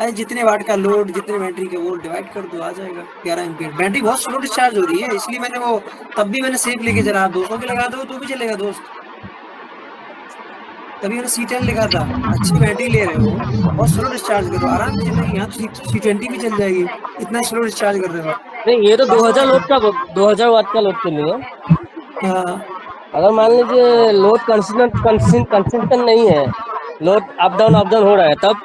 अरे जितने वाट का लोड, जितने बैटरी के वोल्ट डिवाइड कर दो, आ जाएगा 11 एम्पीयर। बैटरी बहुत स्लो डिस्चार्ज हो रही है, इसलिए मैंने वो तब भी मैंने सेफ लेके चला। 200 के लगा दो तो भी चलेगा दोस्त, तभी मैंने C10 लिखा था। अच्छी बैटरी ले रहे हो और स्लो डिस्चार्ज करो, आराम से चलेगी। यहाँ तो C20 भी चल जाएगी, इतना स्लो डिस्चार्ज कर रहे हो। नहीं, ये तो 2000 वाट का लोड के लिए। हाँ, अगर मान लीजिए लोड कंसिस्टेंट नहीं है, लोड अप डाउन हो रहा है, तब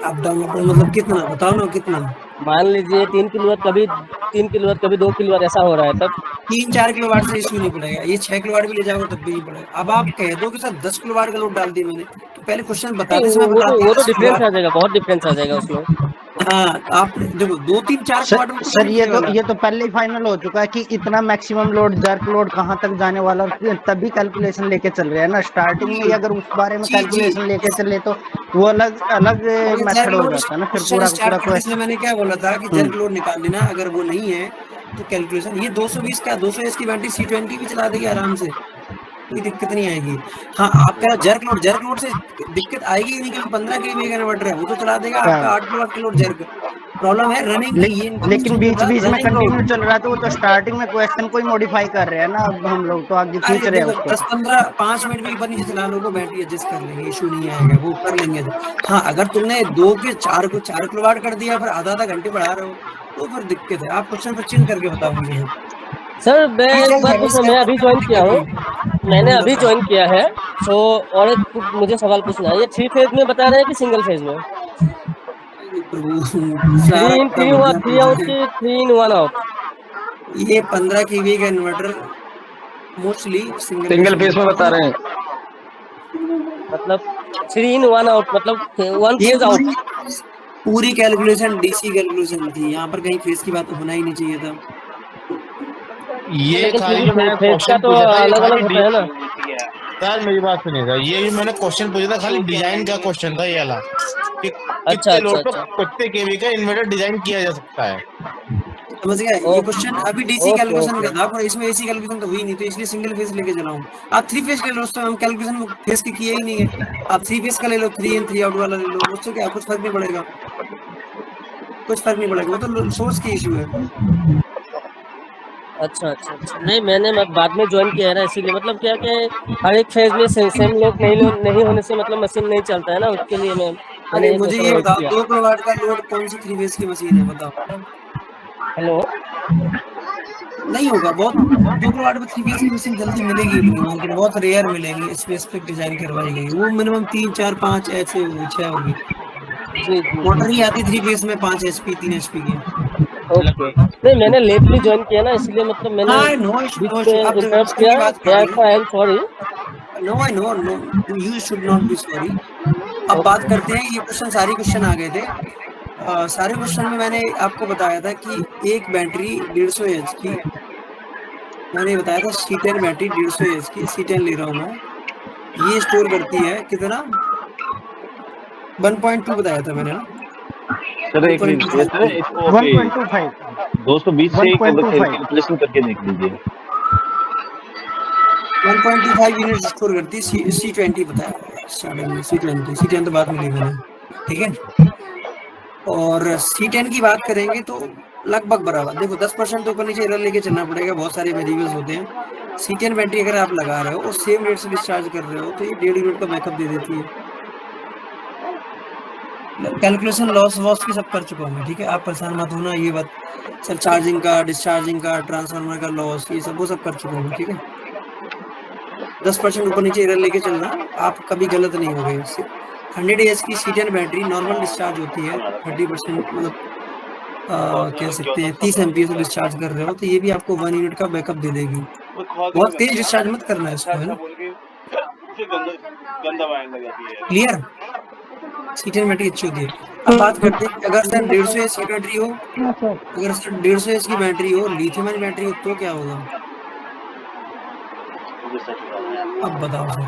अप डाउन मतलब कितना बताओ ना, कितना? मान लीजिए 3 किलोवाट कभी 2 किलोवाट ऐसा हो रहा है, तब 3-4 किलोवाट से इश्यू नहीं पड़ेगा। ये 6 किलोवाट भी ले जाओगे तब भी नहीं पड़ेगा। अब आप कह दो कि सर 10 किलोवाट का लोड डाल दिया मैंने, तो पहले क्वेश्चन बताते समय वो तो डिफरेंस आ जाएगा, बहुत डिफरेंस आ जाएगा उसमें। हाँ, आप देखो 2-3-4 किलोवाट में सर ये तो पहले ही फाइनल हो चुका है कि इतना मैक्सिमम लोड, जर्क लोड कहाँ तक जाने वाला, तभी कैलकुलेशन लेके चल रहे हैं ना। स्टार्टिंग में अगर उस बारे में कैलकुलेशन लेके चले तो वो अलग मेथड हो जाता है ना फिर पूरा क्वेश्चन। मैंने क्या बोला था कि जर्क लोड निकाल लेना, अगर वो नहीं है तो कैलकुलेशन। ये 220 का 200 एच की बैटरी C20 भी चला देगी आराम से, कोई दिक्कत नहीं आएगी। हाँ, आपका जर्क लोड से दिक्कत आएगी ही नहीं, क्योंकि 15 kVA का इन्वर्टर है, वो तो चला देगा। आपका 8 किलोवाट का लोड जर्क प्रॉब्लम है रनिंग की। लेकिन बीच में कंटिन्यू चल रहा है, तो वो तो स्टार्टिंग में क्वेश्चन को ही मॉडिफाई कर रहे हैं ना। अब हम लोग तो आगे खींच रहे हैं उसको। 10-15-5 मिनट में एक बार नीचे चला लोगे, बैटरी एडजस्ट कर लेंगे, इशू नहीं आएगा, वो कर लेंगे। हाँ, अगर तुमने 2 के 4 को 4 किलोवाट कर दिया, फिर आधा घंटे बढ़ा रहे हो, तो फिर दिक्कत है। आप क्वेश्चन पर चेंज करके बताओ मुझे। सर मैं एक बात पूछना, मैं अभी ज्वाइन किया हूँ, मैंने अभी ज्वाइन किया है, तो और मुझे सवाल पूछना है। ये 3 फेज में बता रहे हैं कि सिंगल फेज में? 3 आउट की 3 in 1 आउट? ये 15 kVA का इन्वर्टर मोस्टली सिंगल फेज में बता रहे हैं, मतलब 3 in 1 आउट, मतलब 1 फेज आउट। पूरी कैलकुलेशन डीसी कैलकुलेशन थी, यहाँ पर कहीं फेज की बात होना ही नहीं चाहिए था। ये खाली मैंने क्वेश्चन पूछा था अलग-अलग होता है ना सर, मेरी बात सुनिएगा। ये भी मैंने क्वेश्चन पूछा था, खाली डिजाइन का क्वेश्चन था ये वाला। कि अच्छा कितने लोड अच्छा पर कितने केवी का इन्वर्टर डिजाइन किया जा सकता है। समझ गया? ये क्वेश्चन अभी डीसी ओके कैलकुलेशन ओके का था, पर इसमें एसी कैलकुलेशन तो हुई नहीं, तो इसलिए सिंगल फेज लेके चला हूँ। आप 3 फेज ले लो, उसमें हम कैलकुलेशन फेज की किए ही नहीं है। आप 3 फेज का ले लो, 3 इन 3 आउट वाला ले लो, उससे क्या कुछ फर्क नहीं पड़ेगा, कुछ फर्क नहीं पड़ेगा, वो तो सोर्स की इशू है। अच्छा अच्छा अच्छा नहीं मैंने बाद में ज्वाइन किया है ना, इसीलिए मतलब क्या कि हर एक फेज में सेम लोड नहीं होने से मतलब मशीन नहीं चलता है ना, उसके लिए मैंने अरे ये मुझे क्वेश्चन ये रेज बताओ, किया। 2 किलोवाट का लोड कौन सी 3 फेज की मशीन है, बताओ? हेलो नहीं होगा, बहुत 2 किलोवाट में 3 फेज की मशीन जल्दी मिलेगी भी नहीं मार्केट में, बहुत रेयर मिलेगी, स्पेसिफिक डिजाइन करवाई गई, वो मिनिमम 3 4 5 ऐसे होगी, 6 होगी। जी जी मोटर ही जी आती 3 फेज में 5 एचपी 3 एचपी की। ओके नहीं मैंने लेटली ज्वाइन किया ना, इसलिए मतलब मैंने हाँ, नो इशू, बीच नो में इशू। अब देखो इंटरप्ट क्वेश्चन किया, की बात कर रहे दैट्स व्हाई आई हैं। Am sorry. No I know, no you should not be sorry. अब बात ओके करते हैं, ये क्वेश्चन सारे क्वेश्चन आ गए थे। सारे क्वेश्चन में मैंने आपको बताया था कि एक बैटरी 150 एच की, मैंने बताया था C10 बैटरी 150 एच की, C10 ले रहा हूँ मैं, ये स्टोर करती है कितना, 1.2 बताया था मैंने ना, सर एक मिनट ये 1.25 सर इसको अभी 1.25 220 से एक 1.25 कैलकुलेशन करके देख लीजिए। 1.25 यूनिट स्टोर करती है, C20 बताया था स्टार्टिंग में, C10 तो बाद में ली मैंने, ठीक है। और C10 की बात करेंगे तो लगभग बराबर, देखो 10% तो ऊपर नीचे एरर लेके चलना पड़ेगा, बहुत सारे वेरिएबल्स होते हैं। C10 बैटरी अगर आप लगा रहे हो और सेम रेट से डिस्चार्ज कर रहे हो तो ये 1.5 यूनिट का बैकअप दे देती है। कैलकुलेशन लॉस वॉस की सब कर चुका हूँ मैं, ठीक है, आप परेशान मत होना, ये बात सर चार्जिंग का, डिस्चार्जिंग का, ट्रांसफार्मर का लॉस, ये सब वो सब कर चुका हूँ, ठीक है। 10% ऊपर नीचे एरर लेके चलना, आप कभी गलत नहीं हो गए इससे। 100 एच की C10 बैटरी नॉर्मल डिस्चार्ज होती है 30%, मतलब कह सकते हैं 30 एम्पीयर से डिस्चार्ज कर रहे हो तो ये भी आपको 1 यूनिट का बैकअप दे देगी। बहुत तेज डिस्चार्ज मत करना है इसको, है ना, क्लियर। C10 बैटरी अच्छी होती है। अब बात करते हैं, अगर सर 150 एच की बैटरी हो, अगर सर 150 एच की बैटरी हो, लिथियम आयन बैटरी हो, तो क्या होगा, अब बताओ सर।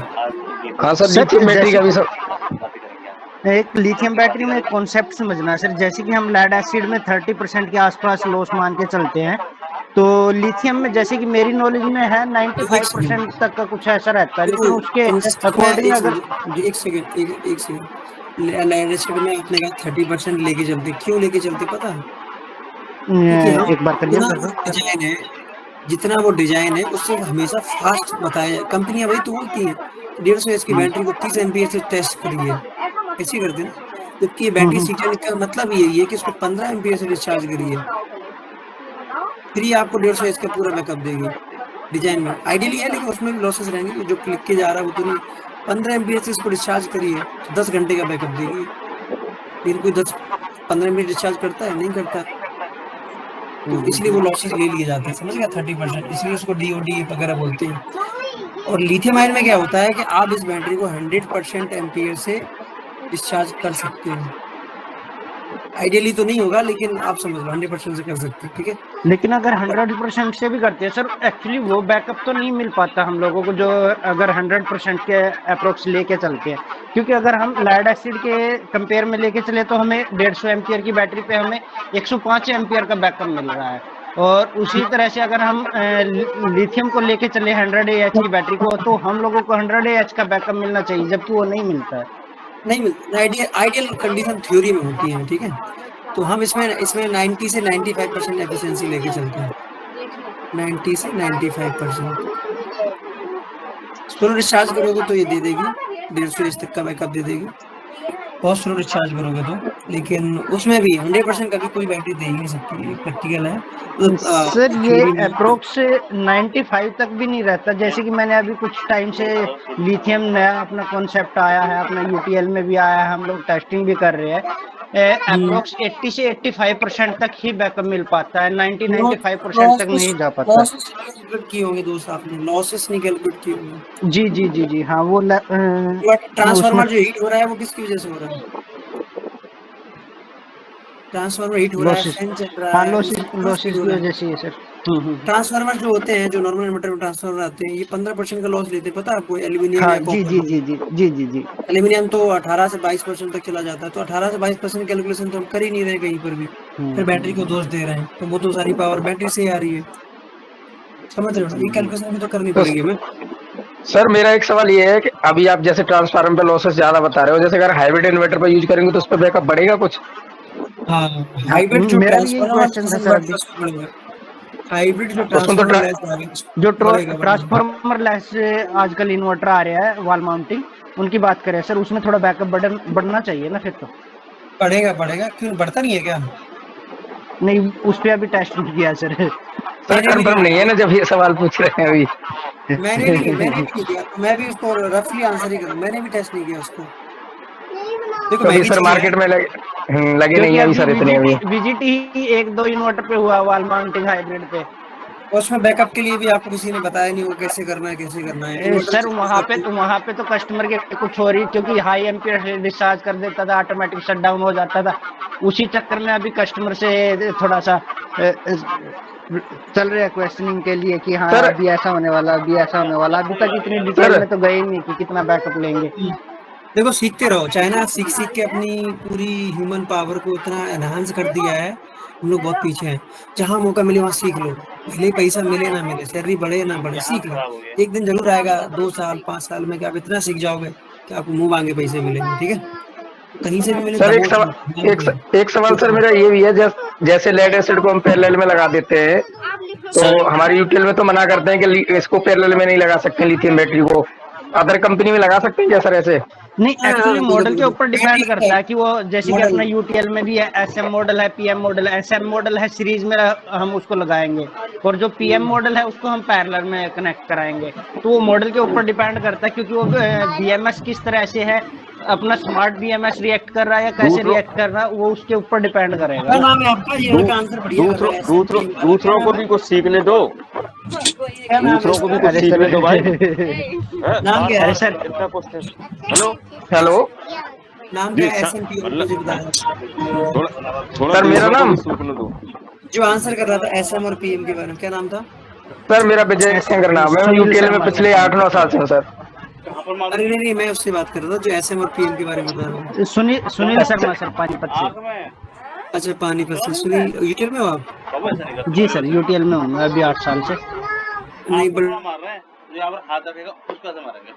हाँ सर, लिथियम बैटरी का भी सर एक लिथियम बैटरी में कॉन्सेप्ट समझना है सर, जैसे कि हम लेड एसिड में 30% के आसपास लॉस मान के चलते हैं, तो लिथियम में जैसे कि मेरी नॉलेज में है 95% तक का कुछ ऐसा रहता है, लेकिन उसके अकॉर्डिंग अगर एक सेकंड लेड एसिड में आपने कहा 30% लेके चलते, क्यों लेके चलते पता है? क्योंकि हम एक बार करिए डिजाइन है, जितना वो डिजाइन है उससे हमेशा फास्ट बताया, कंपनियां वही तो बोलती हैं 150 एच की बैटरी को 30 एम्पीयर से टेस्ट करिए, ऐसे करते हैं, जबकि ये बैटरी C10 का मतलब यही है कि इसको 15 एम्पीयर से डिस्चार्ज करिए, फिर ये आपको 150 एच का पूरा बैकअप देगी। डिजाइन में आइडियली है, लेकिन उसमें भी लॉसेस रहेंगे, जो क्लिक के जा रहा है वो तो नहीं। 15 एम्पीयर से इसको डिस्चार्ज करिए तो 10 घंटे का बैकअप देगी, लेकिन कोई 10-15 मिनट डिस्चार्ज करता है, नहीं करता, तो इसलिए वो लॉसेस ले लिए जाते हैं, समझ गया, 30%, इसलिए उसको DOD वगैरह बोलते हैं। और लिथियम आयन में क्या होता है कि आप इस बैटरी को 100% एम्पीयर से डिस्चार्ज कर सकते हो, आइडियली तो नहीं होगा, लेकिन आप समझ लो 100% से कर सकते हैं, ठीक है। लेकिन अगर 100% से भी करते हैं सर, एक्चुअली वो बैकअप तो नहीं मिल पाता हम लोगों को, जो अगर 100% के अप्रोक्स लेके चलते हैं, क्योंकि अगर हम लेड एसिड के कंपेयर में लेके चले तो हमें 150 एम्पियर की बैटरी पे हमें 105 एम्पियर का बैकअप मिल रहा है, और उसी तरह से अगर हम लिथियम को लेके चले 100 AH की बैटरी को, तो हम लोगों को 100 AH का बैकअप मिलना चाहिए, जबकि वो नहीं मिलता है। नहीं मिलता, आइडियल कंडीशन थ्योरी में होती है, ठीक है, तो हम इसमें 90 से 95% एफिशिएंसी लेके चलते हैं, 90 से 95%। स्लो डिस्चार्ज करोगे तो ये दे देगी 150 एच तक का बैकअप दे देगी, बहुत स्लो डिस्चार्ज करोगे तो, लेकिन उसमें भी 100% कभी कोई बैटरी दे ही नहीं सकती, ये प्रैक्टिकल है, सर ये अप्रोक्स 95 तक भी नहीं रहता, जैसे कि मैंने अभी कुछ टाइम से लिथियम नया अपना कॉन्सेप्ट आया है, अपना UTL में भी आया है, हम लोग टेस्टिंग भी कर रहे हैं, अप्रोक्स 80 से 85% तक ही बैकअप मिल पाता है, 90-95% तक नहीं जा पाता। लॉसेस कैलकुलेट किए होंगे दोस्त आपने, लॉसेस नहीं कैलकुलेट किए होंगे। जी जी जी जी हाँ, वो उसमें ट्रांसफार्मर जो हीट हो रहा है वो किसकी वजह से हो रहा है? ट्रांसफार्मर हीट हो रहा है, लॉसेस, फैन चल रहा हाँ है, लॉसेस इससे कुछ लॉसेस भी हो की रहा है। वजह से ये सर। ट्रांसफार्मर जो होते हैं, जो नॉर्मल इन्वर्टर में ट्रांसफार्मर आते हैं, ये 15% का लॉस लेते हैं, पता है आपको? एल्यूमिनियम हाँ या जी कॉपर जी में। जी जी जी जी जी। एल्यूमिनियम तो 18 से 22% तक चला जाता है, तो 18 से 22% कैलकुलेशन तो हम कर ही नहीं रहे कहीं पर भी, फिर बैटरी को दोष दे रहे हैं, तो वो तो सारी पावर बैटरी से ही आ रही है। समझ रहे हो ना? ये कैलकुलेशन भी तो करनी तो पड़ेगी हमें। सर मेरा एक सवाल ये है कि अभी आप जैसे ट्रांसफार्मर पे लॉसेस ज्यादा बता रहे हो, जैसे अगर हाइब्रिड इन्वर्टर पर यूज करेंगे तो उस पर बैकअप बढ़ेगा कुछ? हाँ, हाँ, हाइब्रिड जो मेरा भी यही ट्रांसफार्मर क्वेश्चन था सर अभी। बढ़ेगा। हाइब्रिड जो उसमें तो ट्रांसफार्मर लेस आ गया, जो बढ़ेगा बढ़ेगा। ट्रांसफार्मर लेस आजकल इन्वर्टर आ रहा है वॉल माउंटिंग, उनकी बात करें सर, उसमें थोड़ा बैकअप बढ़ना चाहिए ना फिर तो। बढ़ेगा बढ़ेगा, क्यों बढ़ता नहीं है क्या? नहीं, उस पे अभी टेस्ट नहीं किया सर। सर कंफर्म नहीं है ना जब ये सवाल पूछ रहे हैं अभी। मैंने भी नहीं किया, तो मैं भी उसको रफली आंसर ही करूँ, मैंने भी टेस्ट नहीं किया उसको। देखो तो अभी महंगी सर चीज है, मार्केट में लगे क्योंकि नहीं है अभी अभी सर इतने अभी। विजिट ही 1-2 इन्वर्टर पे हुआ वॉल माउंटिंग हाइब्रिड पे। उसमें बैकअप के लिए भी आपको किसी ने बताया नहीं वो कैसे करना है, कैसे करना है। सर वहाँ पे तो कस्टमर के कुछ हो रही, क्योंकि हाई एम्पियर से डिस्चार्ज कर देता था, ऑटोमेटिक शट डाउन हो जाता था। उसी चक्कर में अभी कस्टमर से थोड़ा सा चल रहा है क्वेश्चनिंग के लिए कि हाँ अभी ऐसा होने वाला, अभी ऐसा होने वाला। अभी तक इतनी डिटेल में तो गए ही नहीं कि कितना बैकअप लेंगे। देखो सीखते रहो, चाइना सीख के अपनी पूरी ह्यूमन पावर को इतना एनहांस कर दिया है, हम लोग बहुत पीछे हैं। जहां मौका मिले वहां सीख लो, भले ही पैसा मिले ना मिले, सैलरी बढ़े ना बढ़े, सीख लो। एक दिन जरूर आएगा, 2 साल 5 साल में, कि आप इतना सीख जाओगे कि आपको मुंह मांगे पैसे मिलेंगे। ठीक है, कहीं से भी मिले सर दबोच एक सवाल सर मेरा ये भी है, जैसे लेड एसिड को हम पैरेलल में लगा देते हैं, तो हमारे यूटीएल में तो मना करते हैं कि इसको पैरेलल में नहीं लगा सकते लिथियम बैटरी को, अदर कंपनी में लगा सकते हैं क्या सर ऐसे? नहीं, एक्चुअली मॉडल के ऊपर डिपेंड करता है कि वो, जैसे कि मॉडल। अपना यूटीएल में भी है एसएम मॉडल है, पीएम मॉडल है। एसएम मॉडल है सीरीज में हम उसको लगाएंगे, और जो पीएम मॉडल है उसको हम पैरेलल में कनेक्ट कराएंगे। तो वो मॉडल के ऊपर डिपेंड करता है, क्योंकि वो बीएमएस किस तरह से है, अपना स्मार्ट बीएमएस रिएक्ट कर रहा है या कैसे रिएक्ट कर रहा है, वो उसके ऊपर डिपेंड करेगा। क्या नाम है आपका? ये का आंसर बढ़िया लग रहा है। दूसरों को भी कुछ सीखने दो, दूसरों को भी कुछ सीखने दो भाई। नाम क्या है सर? हेलो नाम क्या है? एसएमपी मुझे बताया सर मेरा नाम, जो आंसर कर रहा था एसएम और पीएम के बारे में, क्या नाम था? सर मेरा विजय शंकर नाम है, मैं यूटीएल में पिछले 8-9 साल से हूँ सर। अरे नहीं, मैं उससे बात कर रहा था जो एसएम और पीएम के बारे में बता रहा हूँ। सुनील शर्मा सर, पानीपत से। अच्छा, पानीपत से। सुनील, यूटीएल में हो आप? जी सर, यूटीएल में हूँ मैं अभी 8 साल से। नहीं मार रहे हैं, जो यहाँ पर हाथ रखेगा उसका से मारेंगे।